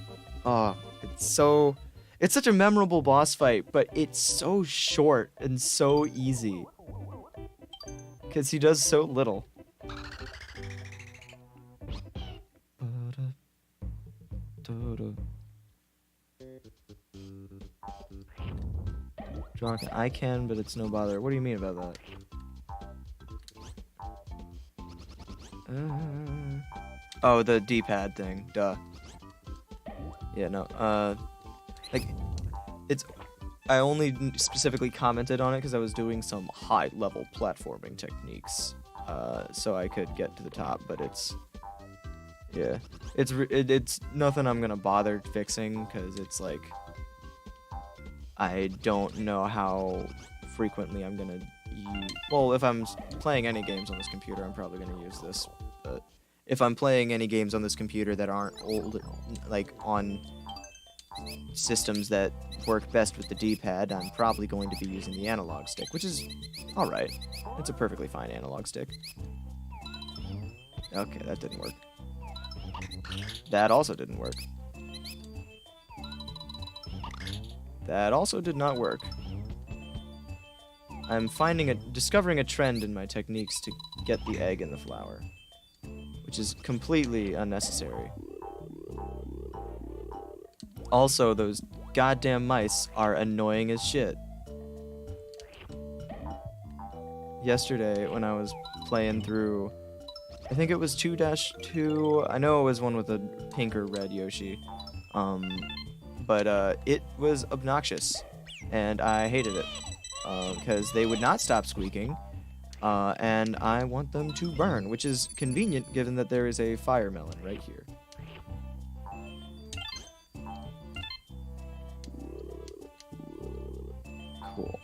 such a memorable boss fight, but it's so short and so easy because he does so little. I can, but it's no bother. What do you mean about that? Oh, the D-pad thing. Duh. Yeah, no. Like, it's. I only specifically commented on it because I was doing some high-level platforming techniques, so I could get to the top. But it's, yeah, it's nothing I'm gonna bother fixing because it's like, I don't know how frequently I'm gonna use. Well, if I'm playing any games on this computer, I'm probably gonna use this. But if I'm playing any games on this computer that aren't old, like on systems that work best with the D-pad, I'm probably going to be using the analog stick, which is alright. It's a perfectly fine analog stick. Okay, that didn't work. That also didn't work. That also did not work. I'm discovering a trend in my techniques to get the egg in the flower, which is completely unnecessary. Also, those goddamn mice are annoying as shit. Yesterday, when I was playing through, I think it was 2-2, I know it was one with a pink or red Yoshi, but it was obnoxious, and I hated it, because they would not stop squeaking, and I want them to burn, which is convenient given that there is a fire melon right here. Cool.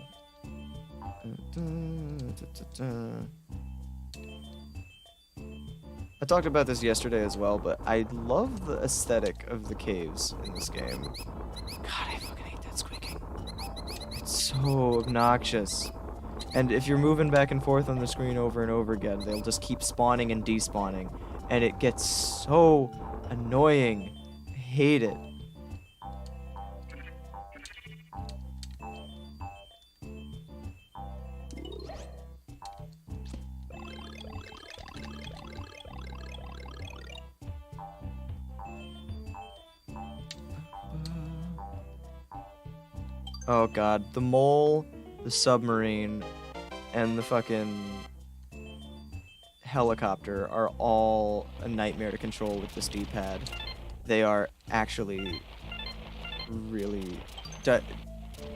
I talked about this yesterday as well, but I love the aesthetic of the caves in this game. God, I fucking hate that squeaking. It's so obnoxious. And if you're moving back and forth on the screen over and over again, they'll just keep spawning and despawning. And it gets so annoying. I hate it. Oh god, the mole, the submarine, and the fucking helicopter are all a nightmare to control with this D-pad. They are actually really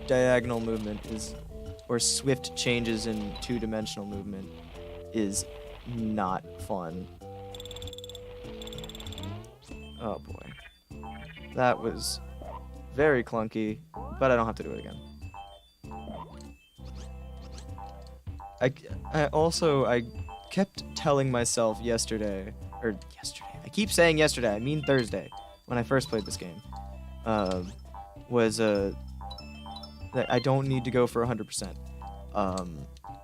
diagonal movement is, or swift changes in two-dimensional movement is not fun. Oh boy. That was very clunky, but I don't have to do it again. I kept telling myself yesterday, I keep saying yesterday, I mean Thursday, when I first played this game, that I don't need to go for 100%.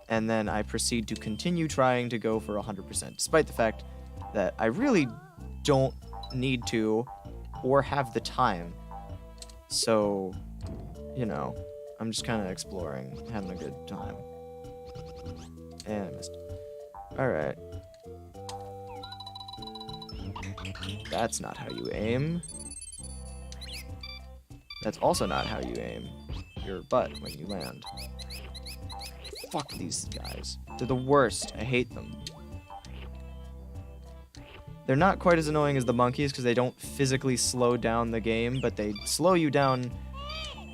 And then I proceed to continue trying to go for 100%, despite the fact that I really don't need to or have the time. So, you know, I'm just kind of exploring, having a good time. And I missed. Alright. That's not how you aim. That's also not how you aim your butt when you land. Fuck these guys. They're the worst. I hate them. They're not quite as annoying as the monkeys because they don't physically slow down the game, but they slow you down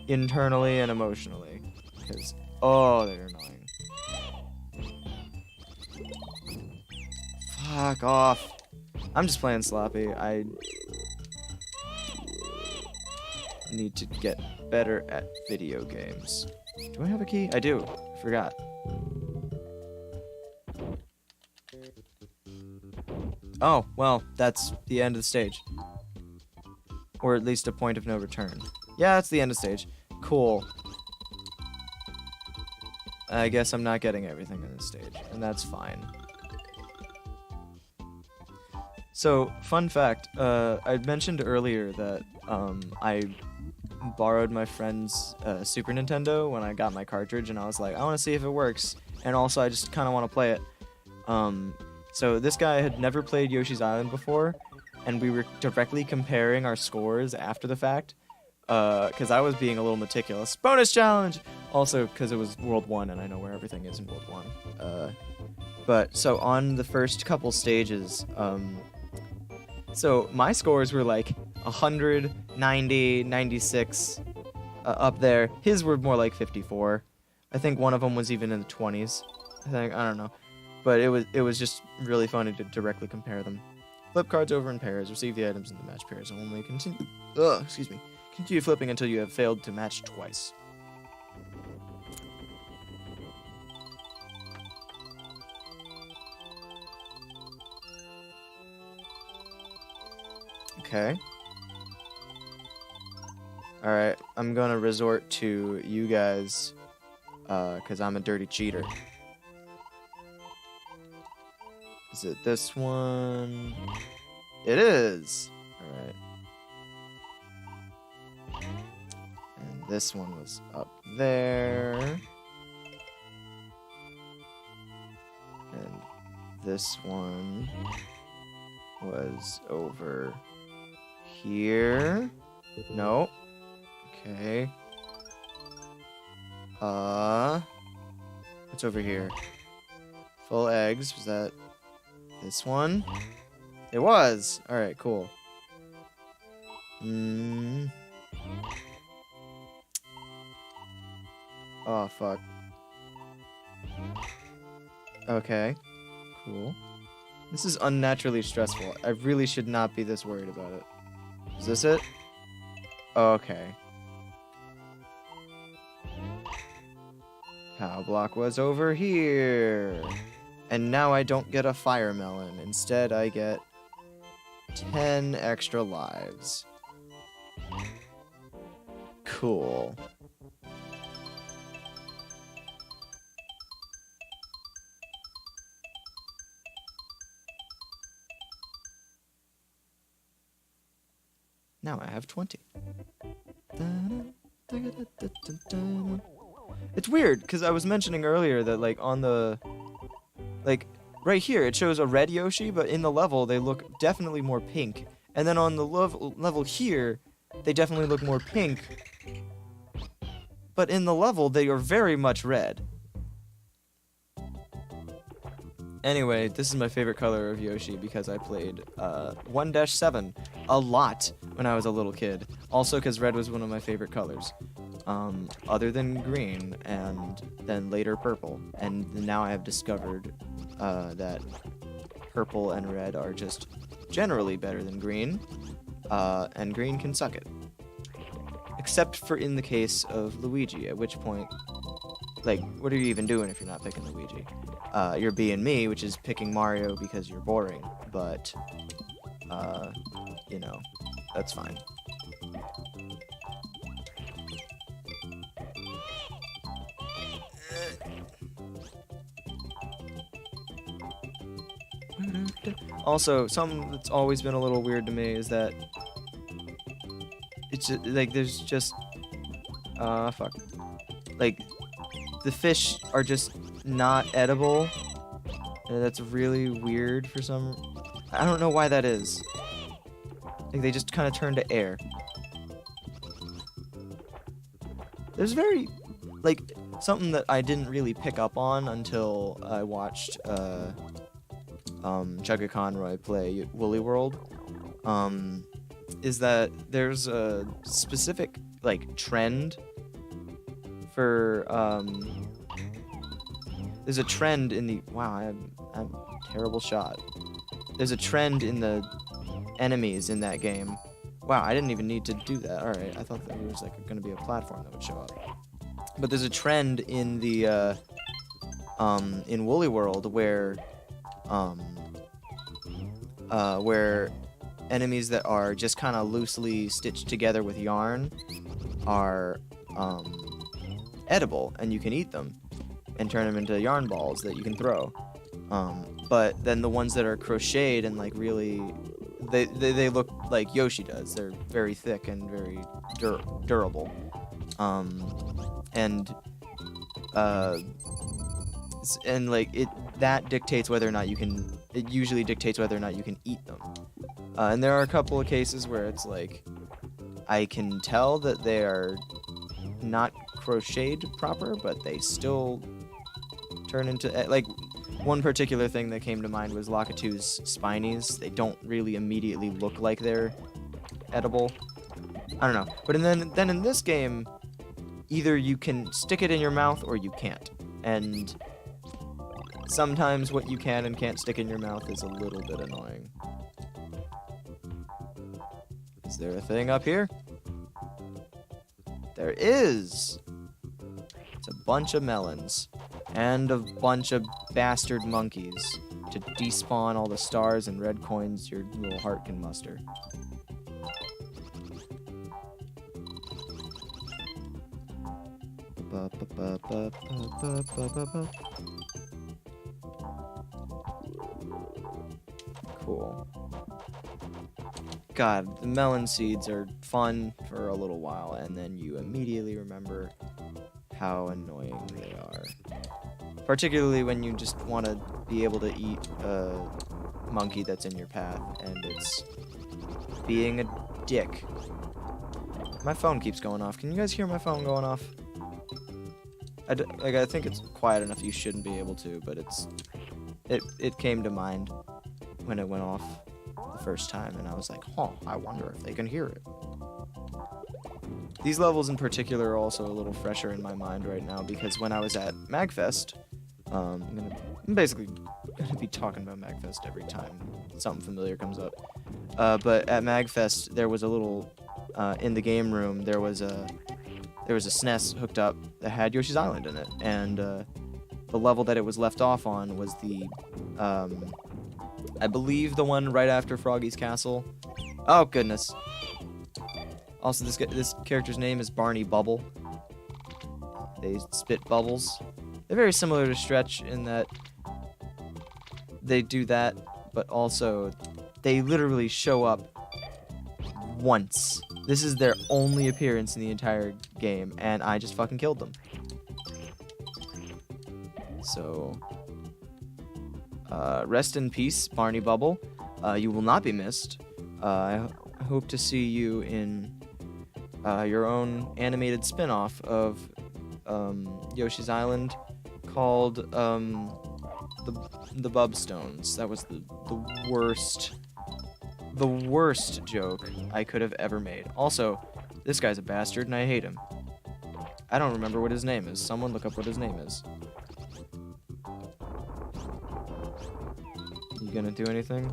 internally and emotionally. Because, oh, they're annoying. Fuck off. I'm just playing sloppy. I need to get better at video games. Do I have a key? I do. I forgot. Oh, well, that's the end of the stage. Or at least a point of no return. Yeah, that's the end of the stage. Cool. I guess I'm not getting everything in this stage, and that's fine. So, fun fact, I mentioned earlier that I borrowed my friend's Super Nintendo when I got my cartridge, and I was like, I want to see if it works, and also I just kind of want to play it. So this guy had never played Yoshi's Island before, and we were directly comparing our scores after the fact, because I was being a little meticulous. Bonus challenge! Also, because it was World 1, and I know where everything is in World 1. But, so on the first couple stages, so my scores were like 100, 90, 96, up there. His were more like 54. I think one of them was even in the 20s. I don't know. But it was just really funny to directly compare them. Flip cards over in pairs. Receive the items in the match pairs only. Continue flipping until you have failed to match twice. Okay. Alright, I'm gonna resort to you guys, because I'm a dirty cheater. Is it this one? It is! Alright. And this one was up there. And this one was over here. No. Okay. What's over here? Full eggs. Was that this one? It was! Alright, cool. Oh, fuck. Okay. Cool. This is unnaturally stressful. I really should not be this worried about it. Is this it? Okay. Power block was over here. And now I don't get a fire melon. Instead, I get 10 extra lives. Cool. Now I have 20. It's weird, because I was mentioning earlier that, like, on the... Like, right here, it shows a red Yoshi, but in the level, they look definitely more pink. And then on the level here, they definitely look more pink. But in the level, they are very much red. Anyway, this is my favorite color of Yoshi because I played 1-7 a lot when I was a little kid. Also because red was one of my favorite colors. other than green, and then later purple. And now I have discovered that purple and red are just generally better than green, and green can suck it. Except for in the case of Luigi, at which point, like, what are you even doing if you're not picking Luigi? You're being me, which is picking Mario because you're boring, but, you know, that's fine. Also, something that's always been a little weird to me is that it's just, like, there's just fuck, like, the fish are just not edible, and that's really weird for some. I don't know why that is. Like, they just kind of turn to air. There's very, like, something that I didn't really pick up on until I watched Chugga Conroy play Woolly World, is that there's a specific, like, trend for, there's a trend in the, wow, I'm a terrible shot. There's a trend in the enemies in that game. Wow, I didn't even need to do that. Alright, I thought there was, like, going to be a platform that would show up. But there's a trend in the, in Woolly World where enemies that are just kind of loosely stitched together with yarn are, edible, and you can eat them and turn them into yarn balls that you can throw. But then the ones that are crocheted and, like, really, they look like Yoshi does. They're very thick and very durable. And like, that dictates whether or not you can, it usually dictates whether or not you can eat them. And there are a couple of cases where it's like, I can tell that they are not crocheted proper, but they still turn into, like, one particular thing that came to mind was Lakitu's spinies. They don't really immediately look like they're edible. I don't know. But then in this game, either you can stick it in your mouth or you can't. And sometimes what you can and can't stick in your mouth is a little bit annoying. Is there a thing up here? There is! It's a bunch of melons. And a bunch of bastard monkeys to despawn all the stars and red coins your little heart can muster. Cool. God, the melon seeds are fun for a little while, and then you immediately remember how annoying they are. Particularly when you just want to be able to eat a monkey that's in your path, and it's being a dick. My phone keeps going off. Can you guys hear my phone going off? I think it's quiet enough you shouldn't be able to, but it came to mind when it went off the first time, and I was like, huh, I wonder if they can hear it. These levels in particular are also a little fresher in my mind right now, because when I was at MagFest, I'm basically gonna be talking about MagFest every time something familiar comes up. But at MagFest, there was a little, in the game room, there was a SNES hooked up that had Yoshi's Island in it, and the level that it was left off on was the, I believe the one right after Froggy's Castle. Oh goodness. Also, this character's name is Barney Bubble. They spit bubbles. They're very similar to Stretch in that they do that, but also they literally show up once. This is their only appearance in the entire game, and I just fucking killed them. So, rest in peace, Barney Bubble. You will not be missed. I hope to see you in your own animated spin-off of Yoshi's Island called the Bubstones. That was the worst joke I could have ever made. Also, this guy's a bastard and I hate him. I don't remember what his name is. Someone look up what his name is. You gonna do anything?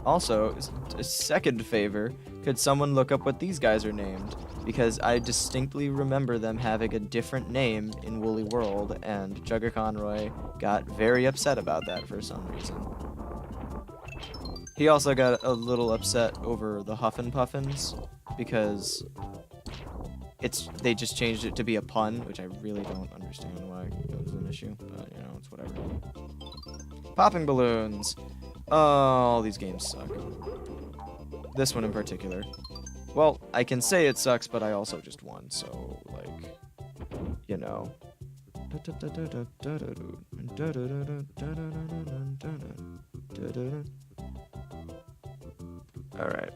Also, a second favor, could someone look up what these guys are named? Because I distinctly remember them having a different name in Woolly World, and Jugger Conroy got very upset about that for some reason. He also got a little upset over the Huffin' Puffins, because they just changed it to be a pun, which I really don't understand why it was an issue, but you know, it's whatever. Popping balloons. Oh, all these games suck. This one in particular. Well, I can say it sucks, but I also just won, so, like, you know. Alright.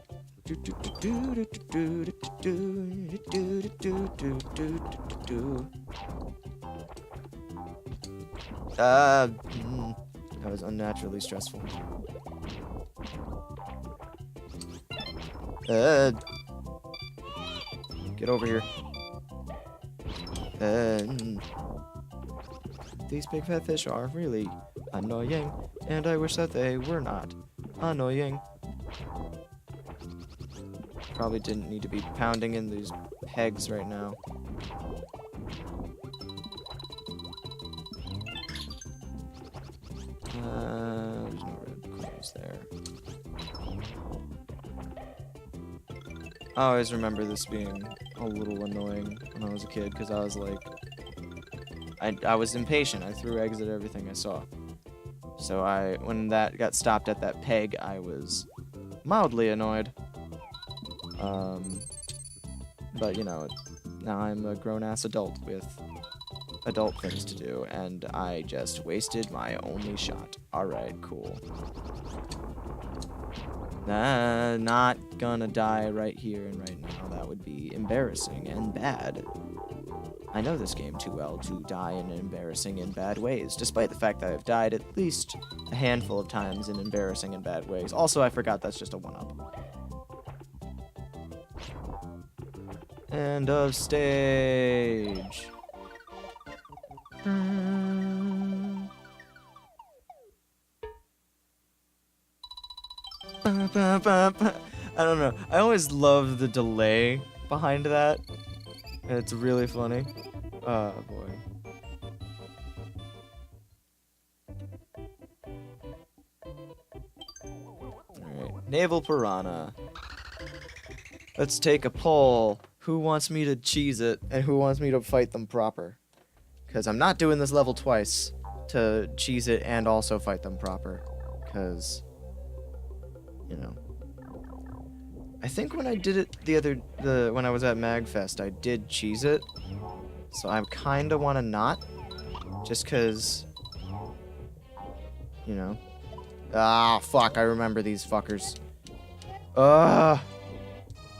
That was unnaturally stressful. Get over here. These big fat fish are really annoying, and I wish that they were not annoying. Probably didn't need to be pounding in these pegs right now. There's no red coins there. I always remember this being a little annoying when I was a kid, because I was like, I was impatient. I threw eggs at everything I saw. So when that got stopped at that peg, I was mildly annoyed. But you know, now I'm a grown-ass adult with adult things to do, and I just wasted my only shot. Alright, cool. Not gonna die right here and right now. That would be embarrassing and bad. I know this game too well to die in embarrassing and bad ways, despite the fact that I've died at least a handful of times in embarrassing and bad ways. Also, I forgot that's just a one-up. End of stage. I don't know. I always love the delay behind that. It's really funny. Oh boy. Alright. Naval Piranha. Let's take a poll. Who wants me to cheese it, and who wants me to fight them proper? Because I'm not doing this level twice to cheese it and also fight them proper. Because, you know. I think when I did it when I was at MagFest, I did cheese it. So I kinda wanna not. Just cause, you know. Ah, fuck, I remember these fuckers.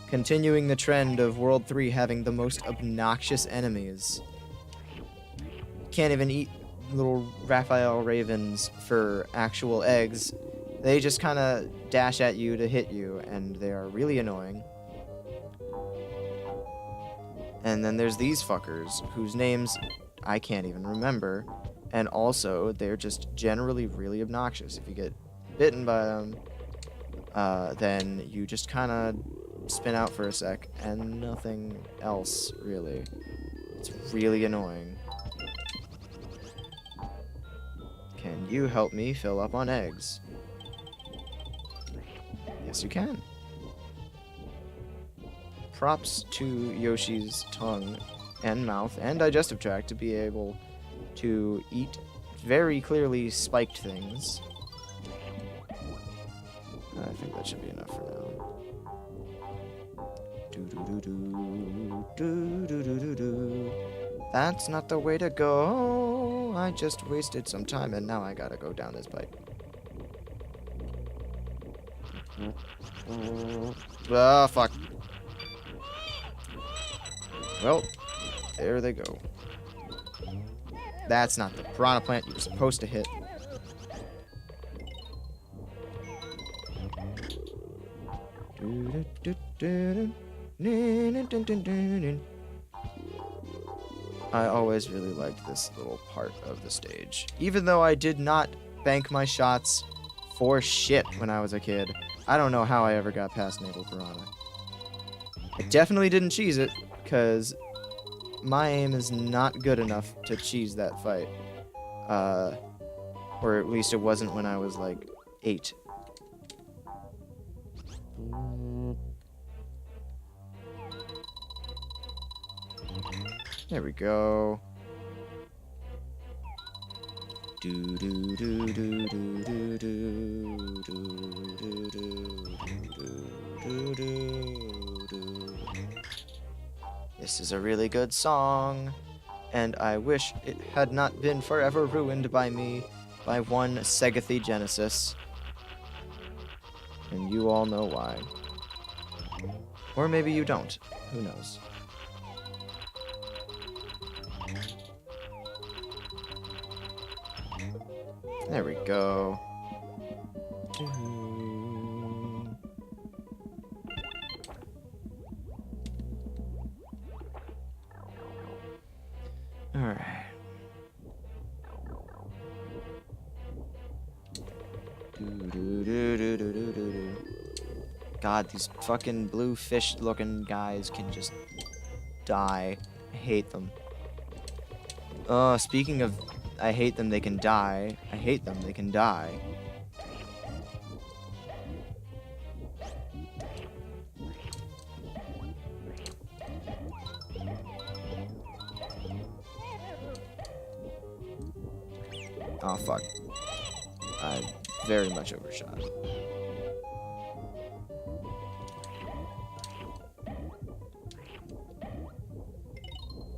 Continuing the trend of World 3 having the most obnoxious enemies. Can't even eat little Raphael ravens for actual eggs. They just kind of dash at you to hit you, and they are really annoying. And then there's these fuckers, whose names I can't even remember, and also they're just generally really obnoxious. If you get bitten by them, then you just kind of spin out for a sec, and nothing else, really. It's really annoying. Can you help me fill up on eggs? Yes, you can. Props to Yoshi's tongue and mouth and digestive tract to be able to eat very clearly spiked things. I think that should be enough for now. That's not the way to go. I just wasted some time and now I gotta go down this pipe. Ah, fuck. Well, there they go. That's not the piranha plant you were supposed to hit. I always really liked this little part of the stage. Even though I did not bank my shots for shit when I was a kid. I don't know how I ever got past Naval Piranha. I definitely didn't cheese it, because my aim is not good enough to cheese that fight. Or at least it wasn't when I was like 8. There we go. Do do do do do do do do do do. This is a really good song, and I wish it had not been forever ruined by me by one Segathy Genesis. And you all know why. Or maybe you don't. Who knows? There we go. Alright. God, these fucking blue fish looking guys can just die. I hate them. Speaking of I hate them, they can die. I hate them, they can die. Oh, fuck. I very much overshot.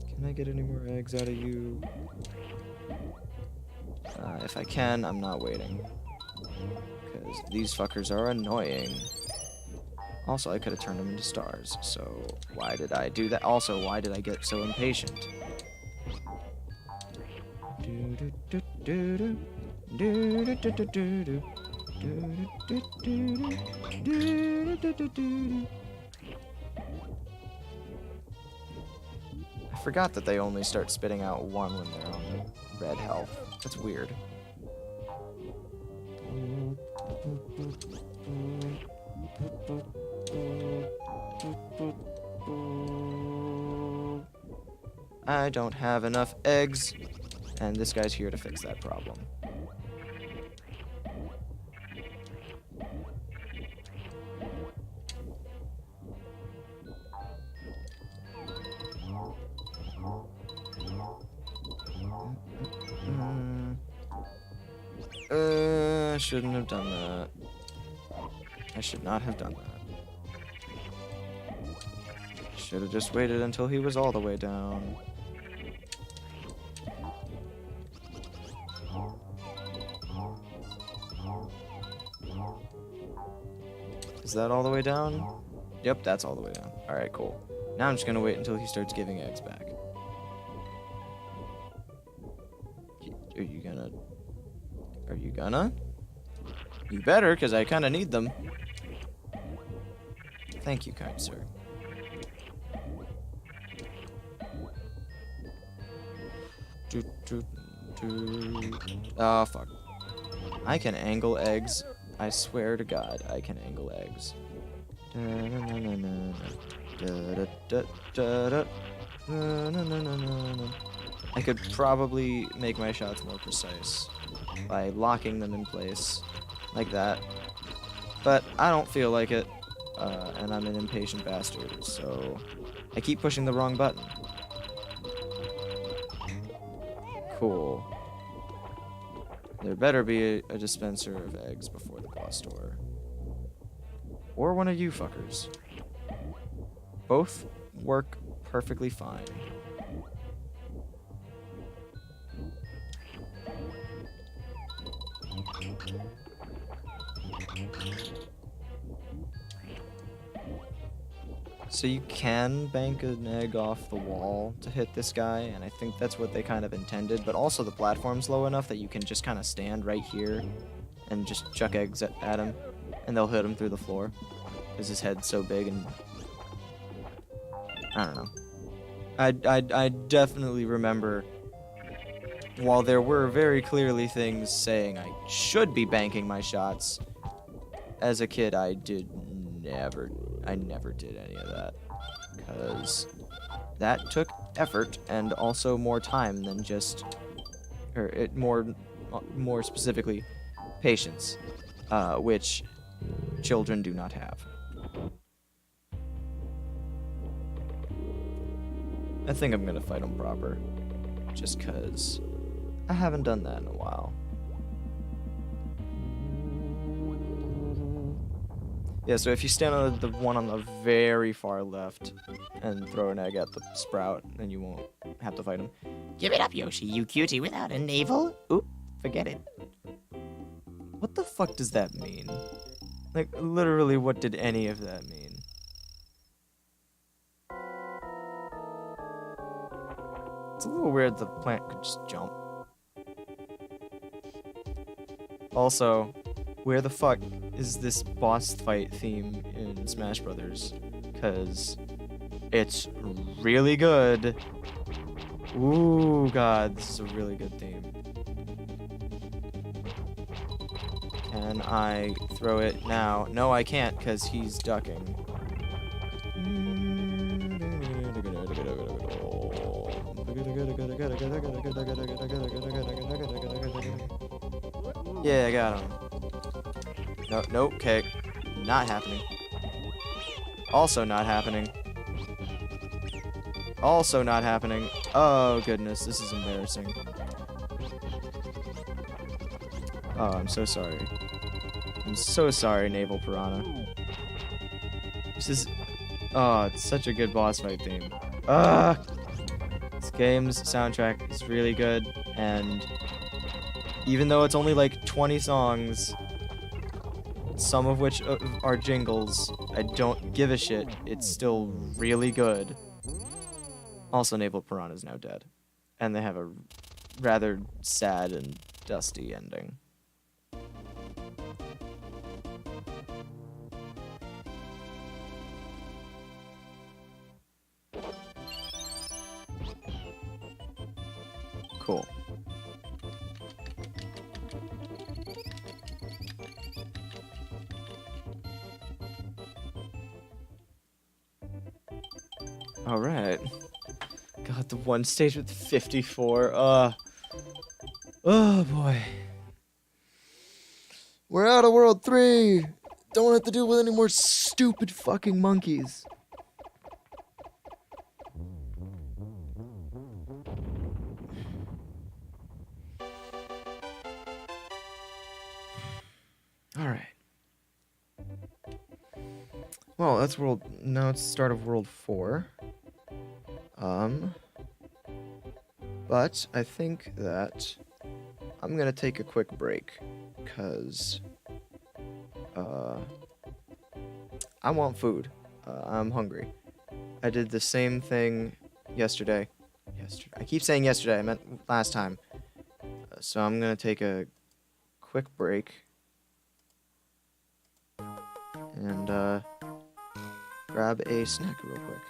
Can I get any more eggs out of you? If I can, I'm not waiting. Because these fuckers are annoying. Also, I could have turned them into stars, so why did I do that? Also, why did I get so impatient? I forgot that they only start spitting out one when they're on the red health. That's weird. I don't have enough eggs, and this guy's here to fix that problem. I shouldn't have done that. I should not have done that. Should have just waited until he was all the way down. Is that all the way down? Yep, that's all the way down. Alright, cool. Now I'm just gonna wait until he starts giving eggs back. Are you gonna? Are you gonna? You better, because I kind of need them. Thank you, kind sir. Oh, fuck. I can angle eggs. I swear to God, I can angle eggs. I could probably make my shots more precise by locking them in place like that, but I don't feel like it, and I'm an impatient bastard, so I keep pushing the wrong button. Cool. There better be a dispenser of eggs before the boss door. Or one of you fuckers. Both work perfectly fine. So you can bank an egg off the wall to hit this guy, and I think that's what they kind of intended, but also the platform's low enough that you can just kind of stand right here and just chuck eggs at him, and they'll hit him through the floor, because his head's so big and I don't know. I definitely remember, while there were very clearly things saying I should be banking my shots, as a kid I never did any of that. Because that took effort and also more time than just, more specifically, patience, which children do not have. I think I'm gonna fight him proper, just cause I haven't done that in a while. Yeah, so if you stand on the one on the very far left and throw an egg at the sprout, then you won't have to fight him. Give it up, Yoshi, you cutie without a navel. Oop, forget it. What the fuck does that mean? Like, literally, what did any of that mean? It's a little weird the plant could just jump. Also, where the fuck is this boss fight theme in Smash Brothers? Because it's really good. Ooh, God, this is a really good theme. Can I throw it now? No, I can't, because he's ducking. Yeah, I got him. No, nope, okay. Not happening. Also not happening. Also not happening. Oh, goodness, this is embarrassing. Oh, I'm so sorry. I'm so sorry, Naval Piranha. This is... Oh, it's such a good boss fight theme. This game's soundtrack is really good, and even though it's only like 20 songs, some of which are jingles, I don't give a shit. It's still really good. Also, Naval Piranha is now dead, and they have a rather sad and dusty ending. Cool. All right. God, the one stage with 54. Oh boy. We're out of World 3. Don't have to deal with any more stupid fucking monkeys. All right. Well, that's now it's the start of World 4. But I think that I'm gonna take a quick break, cause I want food. I'm hungry. I did the same thing yesterday. I keep saying yesterday, I meant last time. So I'm gonna take a quick break and grab a snack real quick.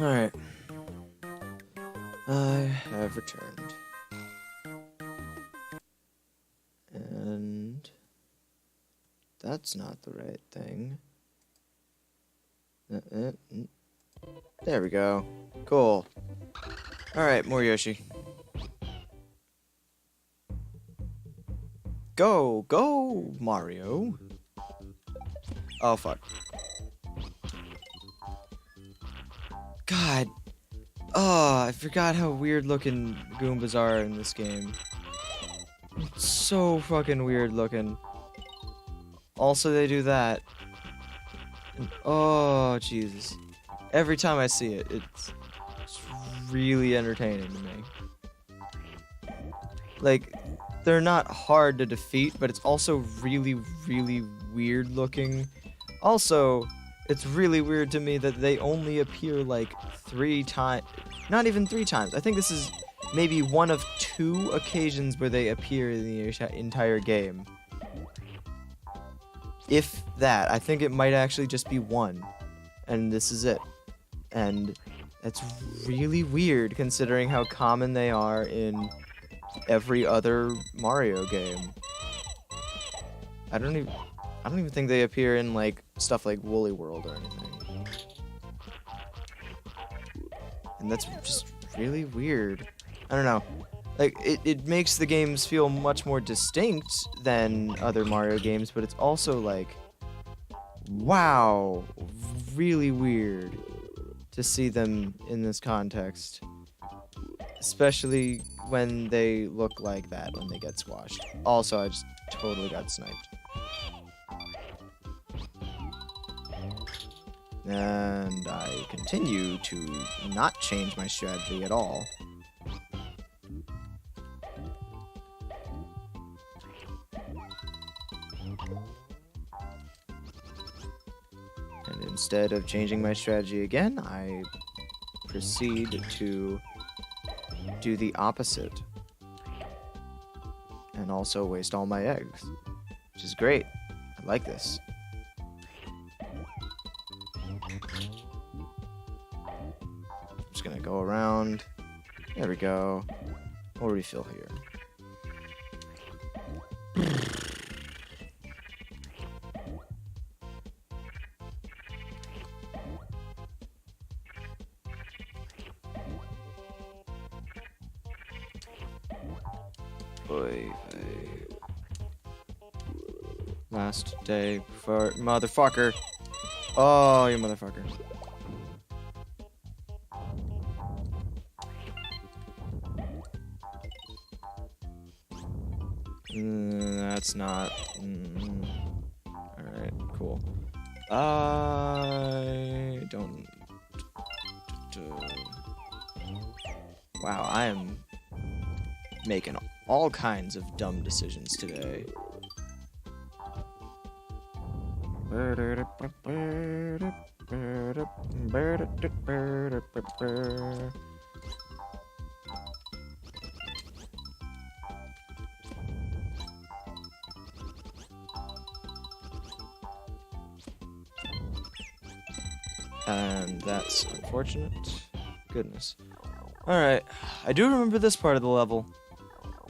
Alright. I have returned. And that's not the right thing. There we go. Cool. Alright, more Yoshi. Go! Go, Mario! Oh, fuck. God. Oh, I forgot how weird looking Goombas are in this game. It's so fucking weird looking. Also, they do that. And, oh, Jesus. Every time I see it, it's really entertaining to me. Like, they're not hard to defeat, but it's also really, really weird looking. Also, it's really weird to me that they only appear like 3 times. Not even 3 times. I think this is maybe one of 2 occasions where they appear in the entire game. If that. I think it might actually just be 1. And this is it. And it's really weird considering how common they are in every other Mario game. I don't even think they appear in like stuff like Woolly World or anything. And that's just really weird. I don't know. Like it makes the games feel much more distinct than other Mario games, but it's also like, wow, really weird to see them in this context. Especially when they look like that when they get squashed. Also, I just totally got sniped. And I continue to not change my strategy at all. And instead of changing my strategy again, I proceed to do the opposite. And also waste all my eggs. Which is great. I like this. Just gonna go around. There we go. We'll refill here. Last day for motherfucker. Oh, you motherfucker. That's not. Alright, cool. I don't. Wow, I am making all kinds of dumb decisions today. And that's unfortunate. Goodness. Alright, I do remember this part of the level.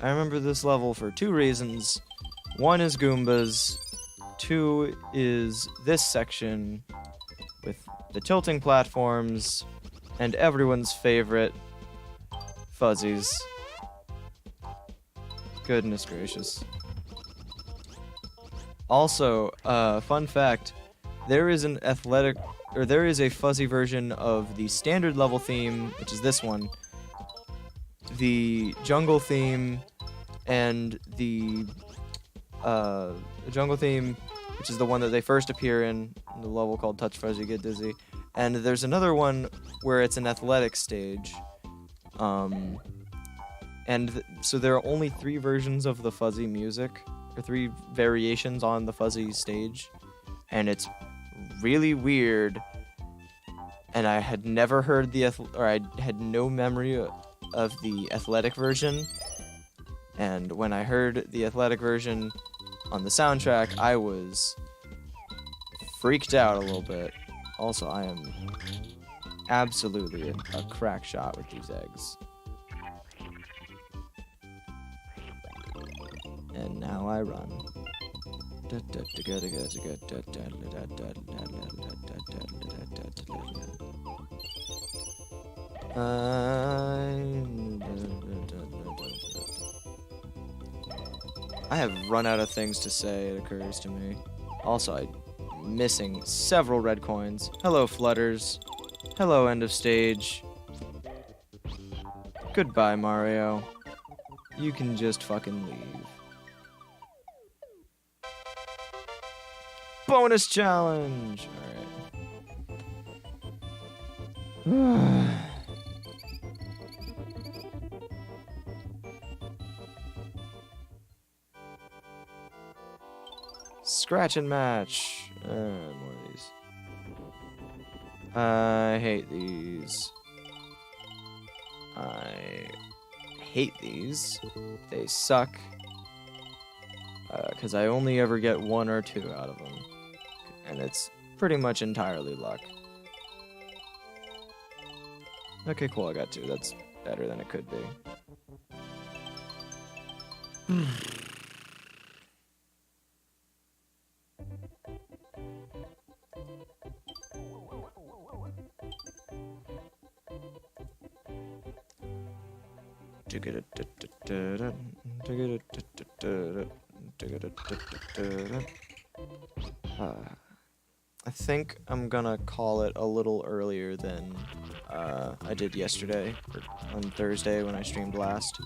I remember this level for 2 reasons. 1 is Goombas. 2 is this section with the tilting platforms and everyone's favorite fuzzies. Goodness gracious. Also, fun fact, there is a fuzzy version of the standard level theme, which is this one, the jungle theme, and the jungle theme, which is the one that they first appear in the level called Touch Fuzzy Get Dizzy. And there's another one where it's an athletic stage. So there are only 3 versions of the fuzzy music, or 3 variations on the fuzzy stage. And it's really weird. And I had never heard I had no memory of the athletic version. And when I heard the athletic version on the soundtrack, I was freaked out a little bit. Also, I am absolutely a crack shot with these eggs. And now I run. I have run out of things to say, it occurs to me. Also, I'm missing several red coins. Hello, Flutters. Hello, end of stage. Goodbye, Mario. You can just fucking leave. Bonus challenge! Alright. Scratch and match. More of these. I hate these. I hate these. They suck. Because I only ever get 1 or 2 out of them. And it's pretty much entirely luck. Okay, cool, I got 2. That's better than it could be. I think I'm gonna call it a little earlier than I did yesterday, or on Thursday when I streamed last.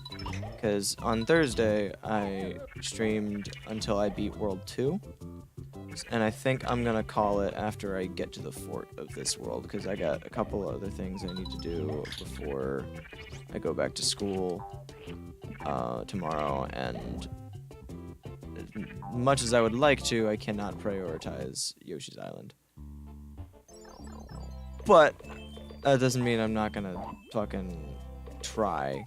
Because on Thursday, I streamed until I beat World 2. And I think I'm gonna call it after I get to the fort of this world, because I got a couple other things I need to do before I go back to school tomorrow, and much as I would like to, I cannot prioritize Yoshi's Island. But that doesn't mean I'm not gonna fucking try.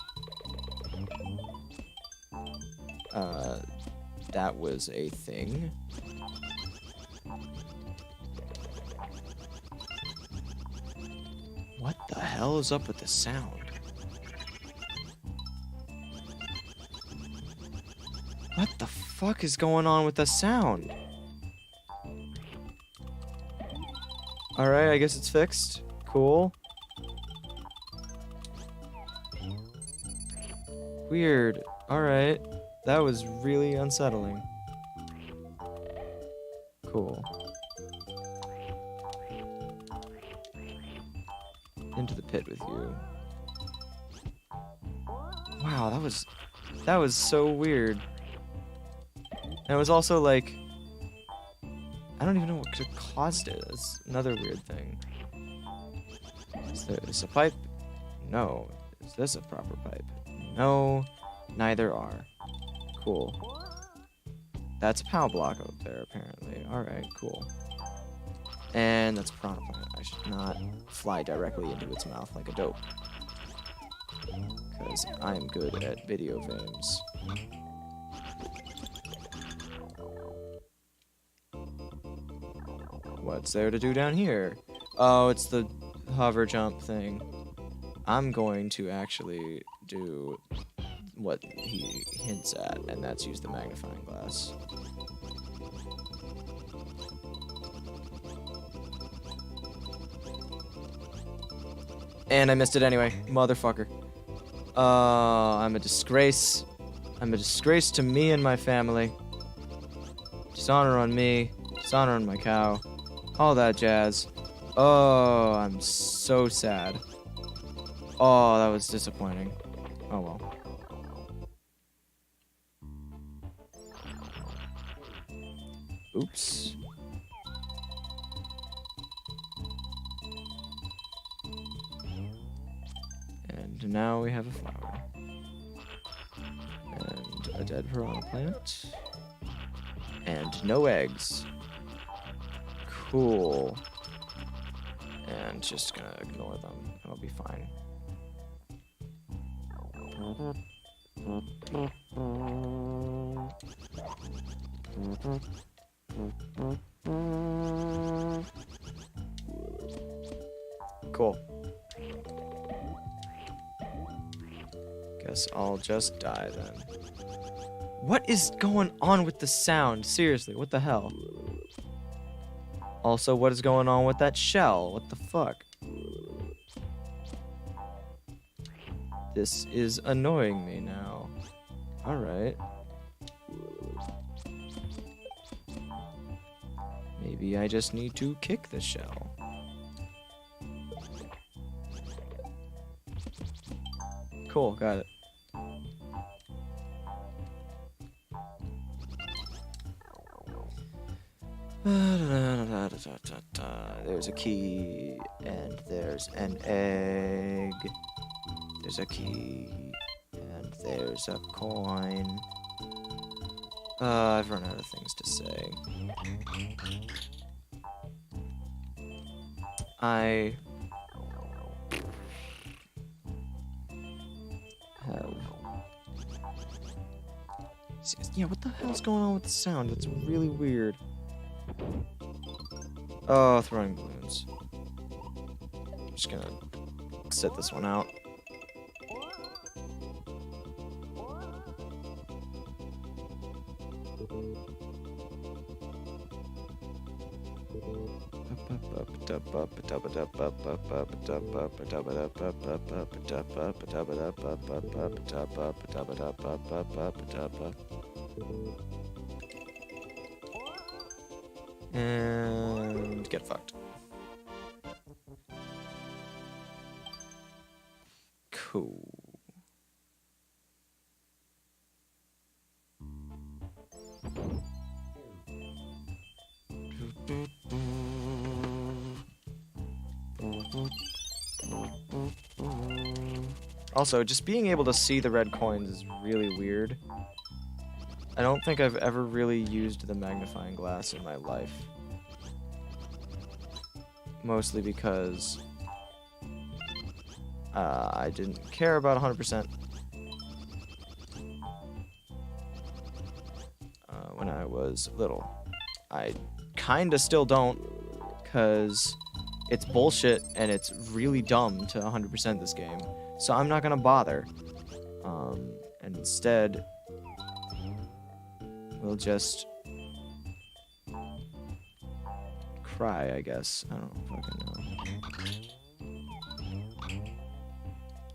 That was a thing. What the hell is up with the sound? What the fuck is going on with the sound? Alright, I guess it's fixed. Cool. Weird. Alright. That was really unsettling. Cool. Into the pit with you. Wow, that was so weird. And it was also like, I don't even know what could have caused it. That's another weird thing. Is this a pipe? No. Is this a proper pipe? No. Neither are. Cool. That's a POW block out there, apparently. Alright, cool. And that's a piranha plant. I should not fly directly into its mouth like a dope. Because I'm good at video games. What's there to do down here? Oh, it's the hover jump thing. I'm going to actually do what he hints at, and that's use the magnifying glass. And I missed it anyway, motherfucker. I'm a disgrace. I'm a disgrace to me and my family. Dishonor on me, dishonor on my cow. All that jazz. Oh, I'm so sad. Oh, that was disappointing. Oh well. Oops. And now we have a flower. And a dead piranha plant. And no eggs. Cool. And just gonna ignore them. It'll be fine. Cool. Guess I'll just die then. What is going on with the sound? Seriously, what the hell? Also, what is going on with that shell? What the fuck? This is annoying me now. Alright. Maybe I just need to kick the shell. Cool, got it. There's a key, and there's an egg. There's a key, and there's a coin. I've run out of things to say. I have... Yeah, what the hell's going on with the sound? It's really weird. Oh, throwing balloons. I'm just gonna sit this one out. And get fucked. Cool. Also, just being able to see the red coins is really weird. I don't think I've ever really used the magnifying glass in my life. Mostly because I didn't care about 100% when I was little. I kinda still don't, because it's bullshit and it's really dumb to 100% this game. So I'm not gonna bother. And instead, we'll just cry, I guess. I don't fucking know.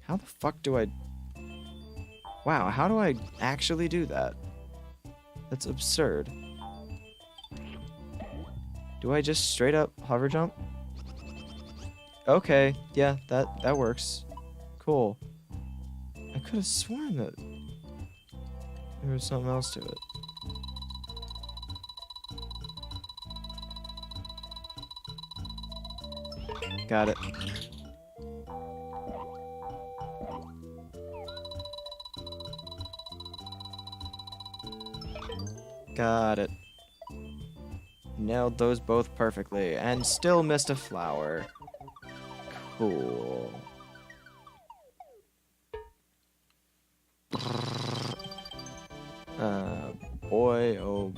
How the fuck do I... Wow, how do I actually do that? That's absurd. Do I just straight up hover jump? Okay, yeah, that works. Cool. I could have sworn that there was something else to it. Got it. Got it. Nailed those both perfectly, and still missed a flower. Cool. Boy, oh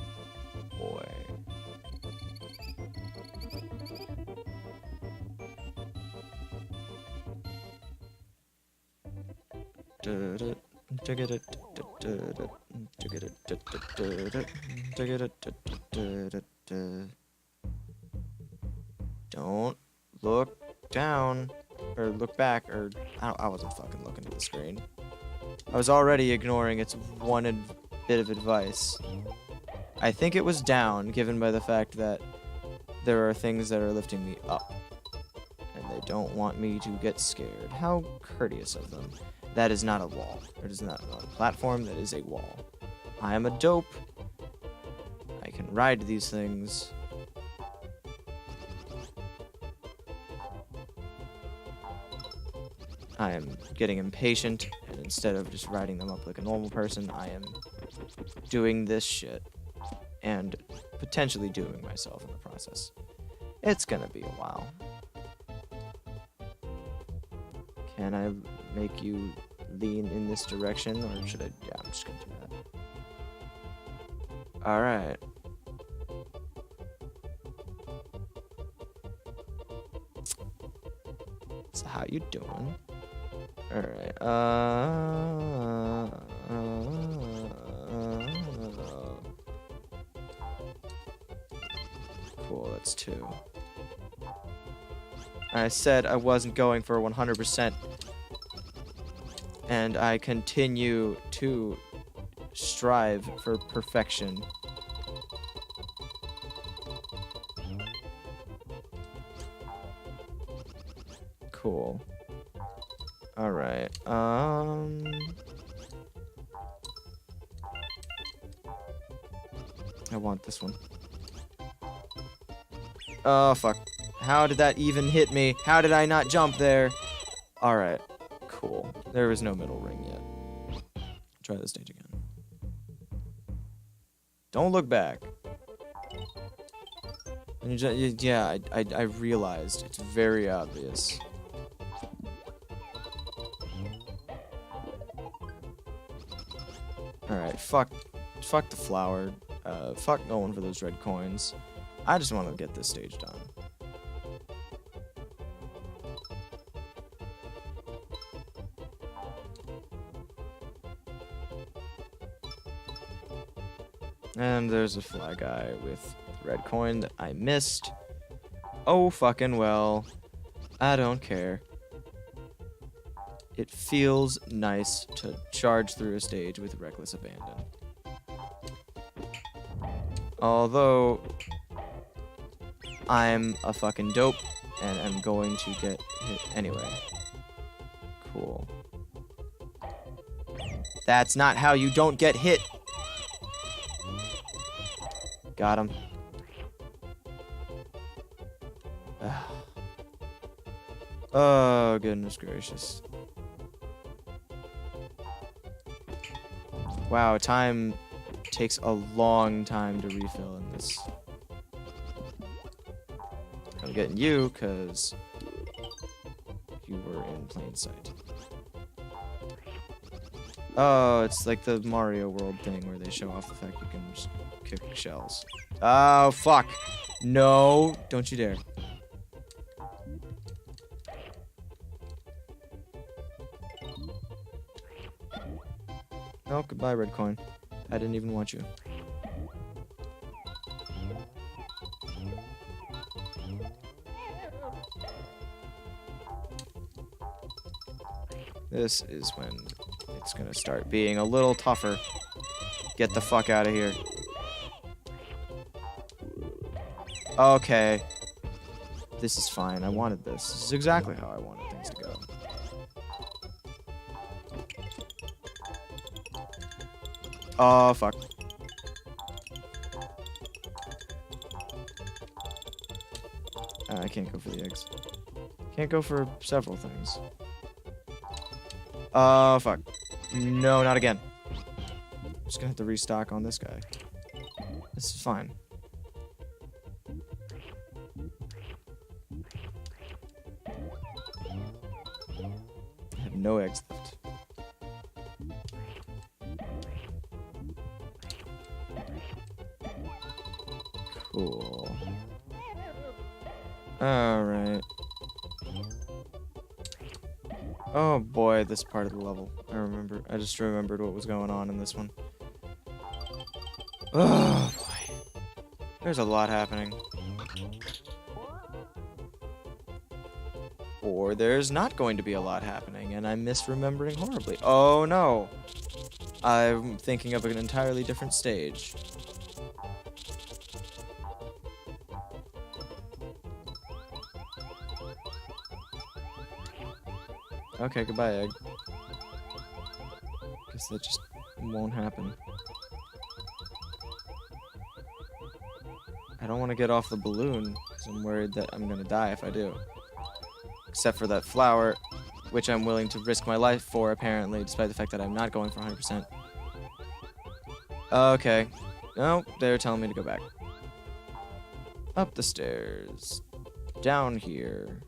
boy. Don't look down, or look back, or I wasn't fucking looking at the screen. I was already ignoring its one bit of advice. I think it was down, given by the fact that there are things that are lifting me up, and they don't want me to get scared. How courteous of them. That is not a wall. It is not a platform, that is a wall. I am a dope. I can ride these things. I am getting impatient, and instead of just riding them up like a normal person, I am doing this shit. And potentially doing myself in the process. It's gonna be a while. Can I make you lean in this direction, or should I? Yeah, I'm just gonna do that. Alright. So how you doing? Alright, cool, that's 2. I said I wasn't going for 100%, and I continue to strive for perfection. Cool. Alright, I want this one. Oh, fuck. How did that even hit me? How did I not jump there? Alright, cool. There was no middle ring yet. Try this stage again. Don't look back. And you just, yeah, I realized. It's very obvious. Alright, fuck the flower. Fuck going for those red coins. I just want to get this stage done. And there's a fly guy with the red coin that I missed. Oh, fucking well. I don't care. It feels nice to charge through a stage with reckless abandon. Although, I'm a fucking dope, and I'm going to get hit anyway. Cool. That's not how you don't get hit! Got him. Oh, goodness gracious. Wow, time takes a long time to refill in this. I'm getting you, because you were in plain sight. Oh, it's like the Mario World thing where they show off the fact you can just kick shells. Oh, fuck. No, don't you dare. Oh, goodbye, red coin. I didn't even want you. This is when it's gonna start being a little tougher. Get the fuck out of here. Okay. This is fine. I wanted this. This is exactly how I wanted things to go. Oh, fuck. I can't go for the eggs. Can't go for several things. Oh, fuck. No, not again. I'm just gonna have to restock on this guy. This is fine. I have no eggs left. Cool. Alright. Oh boy, this part of the level. I just remembered what was going on in this one. Oh boy. There's a lot happening. Or there's not going to be a lot happening, and I'm misremembering horribly. Oh no! I'm thinking of an entirely different stage. Okay, goodbye, egg. Guess that just won't happen. I don't want to get off the balloon, because I'm worried that I'm gonna die if I do. Except for that flower, which I'm willing to risk my life for, apparently, despite the fact that I'm not going for 100%. Okay. No, they're telling me to go back. Up the stairs. Down here.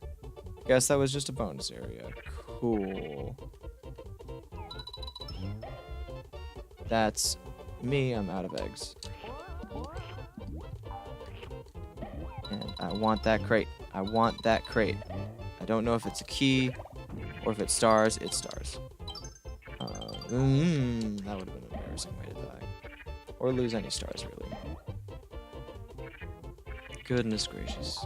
Guess that was just a bonus area. Cool. That's me. I'm out of eggs. And I want that crate. I want that crate. I don't know if it's a key. Or if it stars, it stars. That would have been an embarrassing way to die. Or lose any stars, really. Goodness gracious.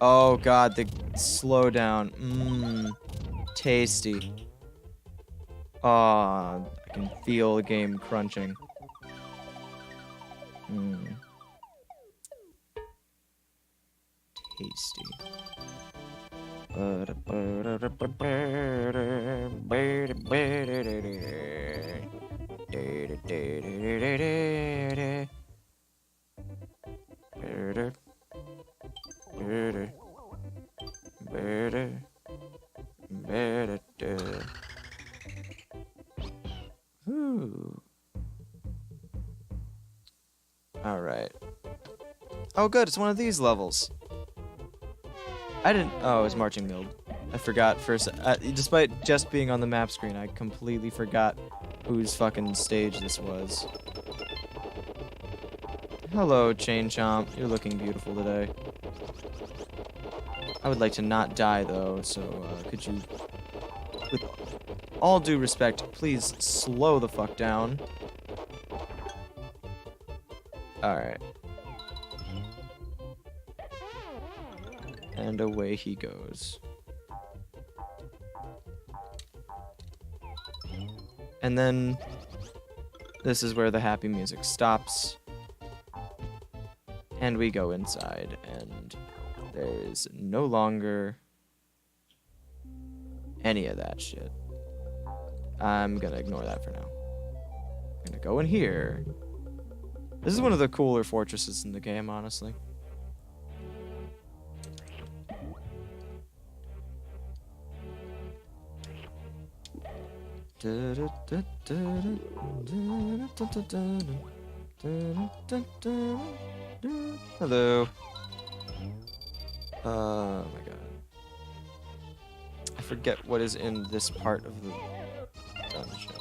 Oh god, the slowdown. Tasty. Ah, I can feel the game crunching. Tasty. Alright. Oh good, it's one of these levels. I didn't... Oh, it was Marching Mill. I forgot for a despite just being on the map screen, I completely forgot whose fucking stage this was. Hello, Chain Chomp. You're looking beautiful today. I would like to not die, though, so could you, with all due respect, please slow the fuck down? Alright. And away he goes. And then this is where the happy music stops. And we go inside, and there is no longer any of that shit. I'm gonna ignore that for now. I'm gonna go in here. This is one of the cooler fortresses in the game, honestly. Hello. Oh my god. I forget what is in this part of the dungeon.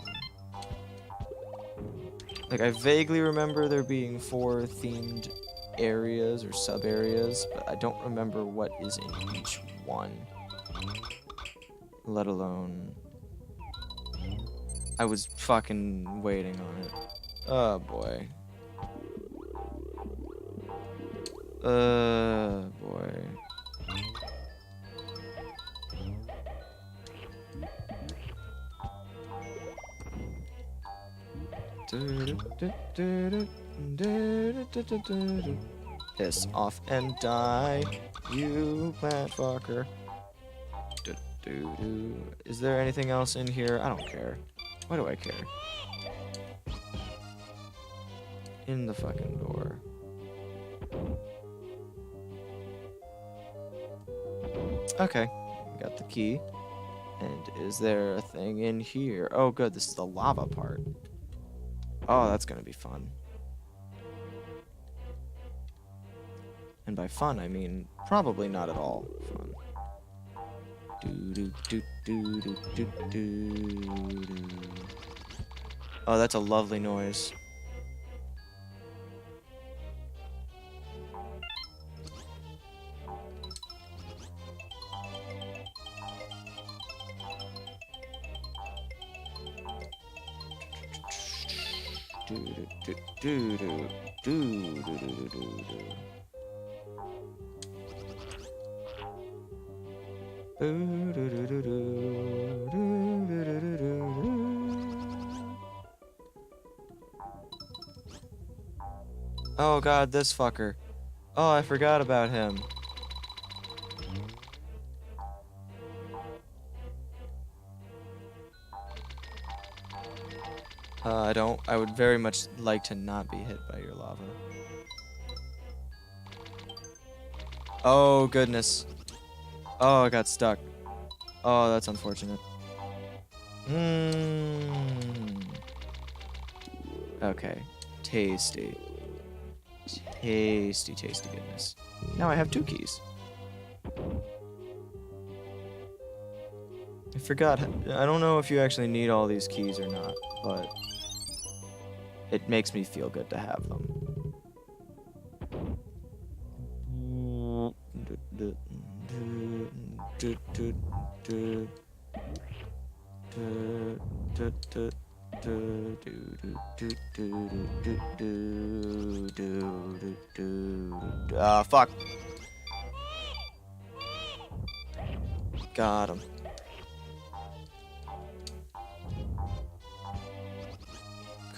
Like, I vaguely remember there being 4 themed areas or sub-areas, but I don't remember what is in each one. Let alone... I was fucking waiting on it. Oh boy. Boy. Piss off and die, you plant fucker. Is there anything else in here? I don't care. Why do I care? In the fucking door. Okay, got the key. And is there a thing in here? Oh good, this is the lava part. Oh, that's gonna be fun. And by fun, I mean probably not at all fun. Oh, that's a lovely noise. Oh god, this fucker. Oh, I forgot about him. I would very much like to not be hit by your lava. Oh, goodness. Oh, I got stuck. Oh, that's unfortunate. Okay. Tasty. Tasty, tasty goodness. Now I have 2 keys. I forgot. I don't know if you actually need all these keys or not, but it makes me feel good to have them. do, do, do, do, do, do. Fuck. Got him.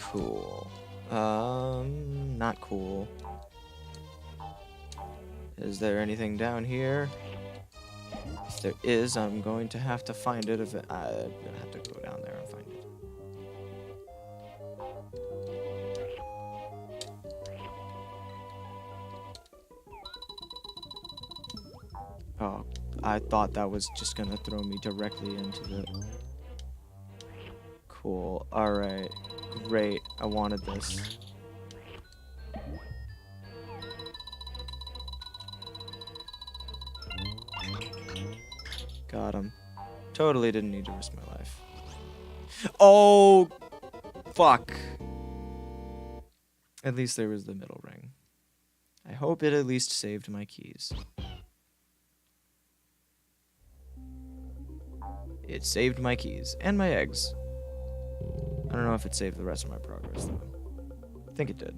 Cool. Not cool. Is there anything down here? If there is, I'm going to have to find it. I'm gonna have to go down there and find it. Oh, I thought that was just gonna throw me directly into the... Cool. Alright. Great. I wanted this. Got him. Totally didn't need to risk my life. Oh! Fuck. At least there was the middle ring. I hope it at least saved my keys. It saved my keys. And my eggs. I don't know if it saved the rest of my progress, though. I think it did.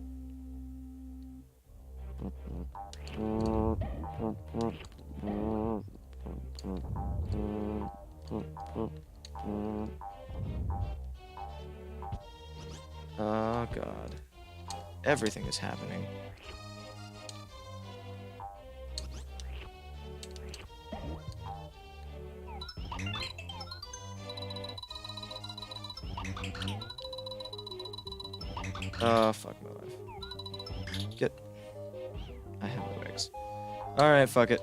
Oh, God. Everything is happening. Fuck my life. Get... I have no eggs. Alright, fuck it.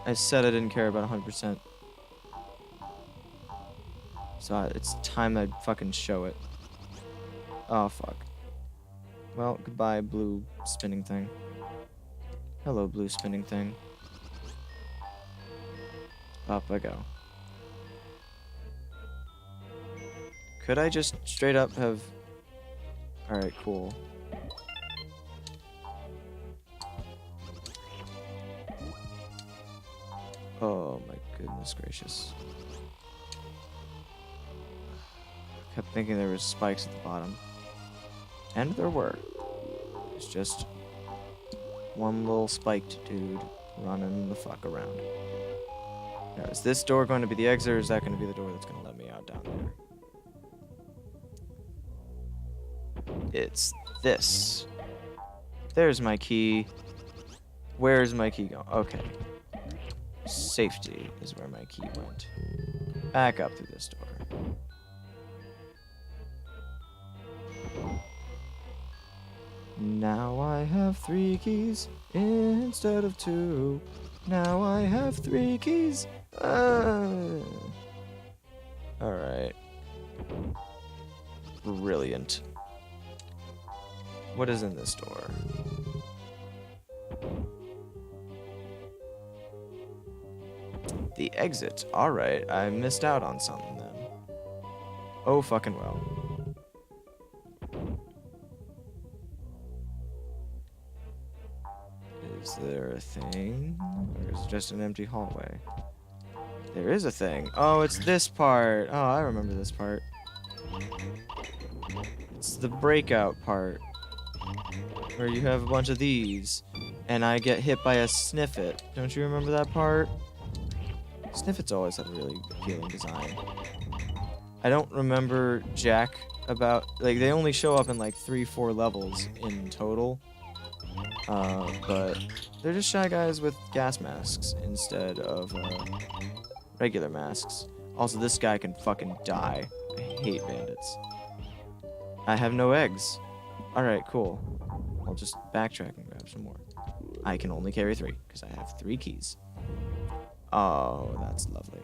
I said I didn't care about 100%. So it's time I fucking show it. Oh, fuck. Well, goodbye, blue spinning thing. Hello, blue spinning thing. Up I go. Could I just straight up have... Alright, cool. Oh my goodness gracious. Kept thinking there was spikes at the bottom. And there were. It's just one little spiked dude running the fuck around. Now, is this door going to be the exit, or is that going to be the door that's going to let me out down there? It's this. There's my key. Where's my key going? Okay. Safety is where my key went. Back up through this door. Now I have 3 keys instead of 2. Now I have 3 keys. Alright. Brilliant. What is in this door? The exit. Alright, I missed out on something then. Oh, fucking well. Is there a thing? Or is it just an empty hallway? There is a thing. Oh, it's this part. Oh, I remember this part. It's the breakout part. Where you have a bunch of these. And I get hit by a Sniffit. Don't you remember that part? Sniffits always had a really appealing design. I don't remember jack about... Like, they only show up in like 3-4 levels in total. But they're just shy guys with gas masks instead of regular masks. Also, this guy can fucking die. I hate bandits. I have no eggs. Alright, cool. I'll just backtrack and grab some more. I can only carry 3, because I have 3 keys. Oh, that's lovely.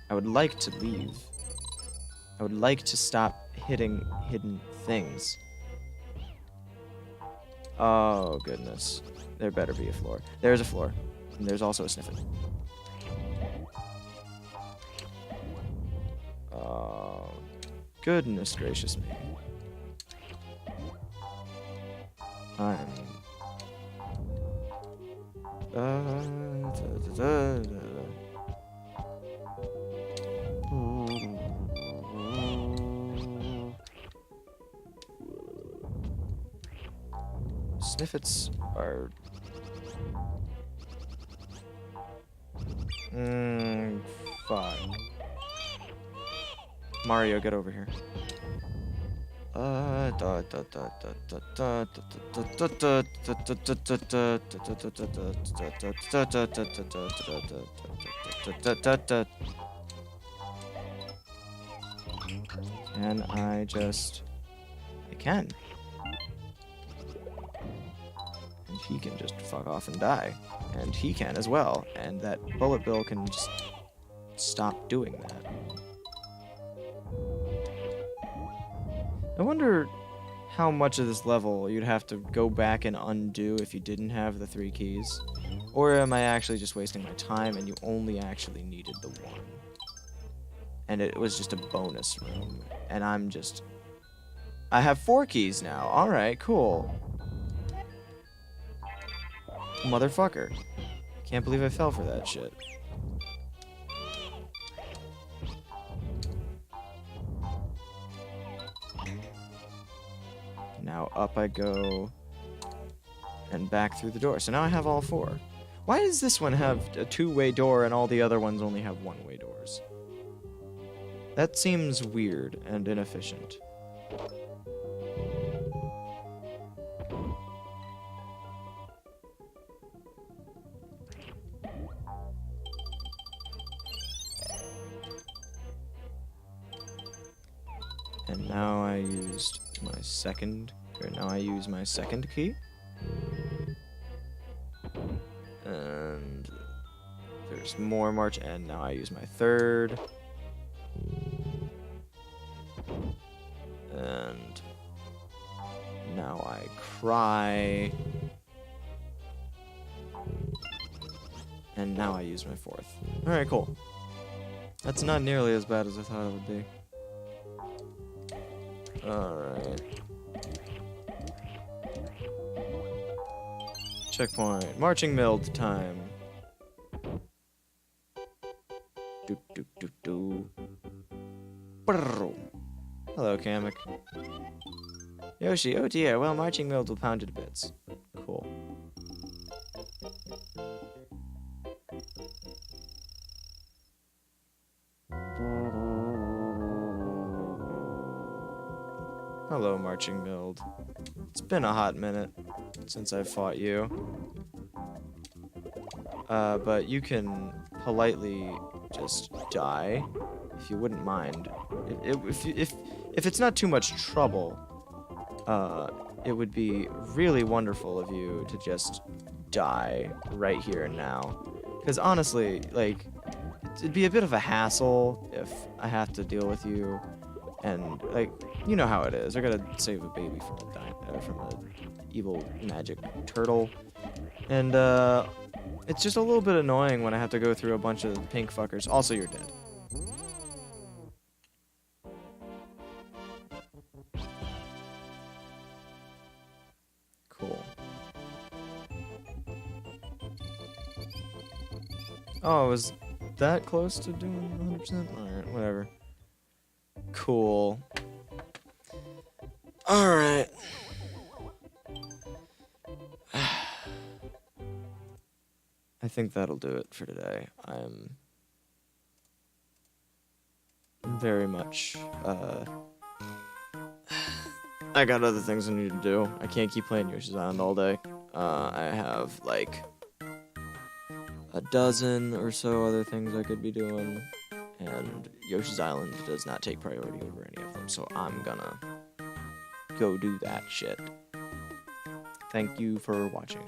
I would like to leave. I would like to stop hitting hidden things. Oh, goodness. There better be a floor. There's a floor. And there's also a Sniffit. Oh, goodness gracious me. I'm Sniffets are... fuck. Mario, get over here. Can I just... I can. And he can just fuck off and die. And he can as well. And that bullet bill can just stop doing that. I wonder how much of this level you'd have to go back and undo if you didn't have the 3 keys. Or am I actually just wasting my time and you only actually needed the 1? And it was just a bonus room. And I'm just... I have 4 keys now. Alright, cool. Motherfucker. Can't believe I fell for that shit. Now up I go, and back through the door. So now I have all 4. Why does this one have a 2-way door and all the other ones only have 1-way doors? That seems weird and inefficient. And now I used my second, or now I use my second key. And there's more march, and now I use my third. And now I cry. And now I use my fourth. Alright, cool. That's not nearly as bad as I thought it would be. Alright. Checkpoint. Marching mild time. Do do do do. Brrr. Hello, Kamek. Yoshi, oh dear, well, marching mild will pound you to bits. Cool. Hello, Marching Mild. It's been a hot minute since I've fought you. But you can politely just die, if you wouldn't mind. If it's not too much trouble, it would be really wonderful of you to just die right here and now. Because honestly, like, it'd be a bit of a hassle if I have to deal with you. And, like, you know how it is. I gotta save a baby from a evil magic turtle. And, it's just a little bit annoying when I have to go through a bunch of pink fuckers. Also, you're dead. Cool. Oh, was that close to doing 100%? Alright, whatever. Cool. Alright. I think that'll do it for today. I'm very much, I got other things I need to do. I can't keep playing Yoshi's Island all day. I have, like, a dozen or so other things I could be doing. And Yoshi's Island does not take priority over any of them, so I'm gonna go do that shit. Thank you for watching.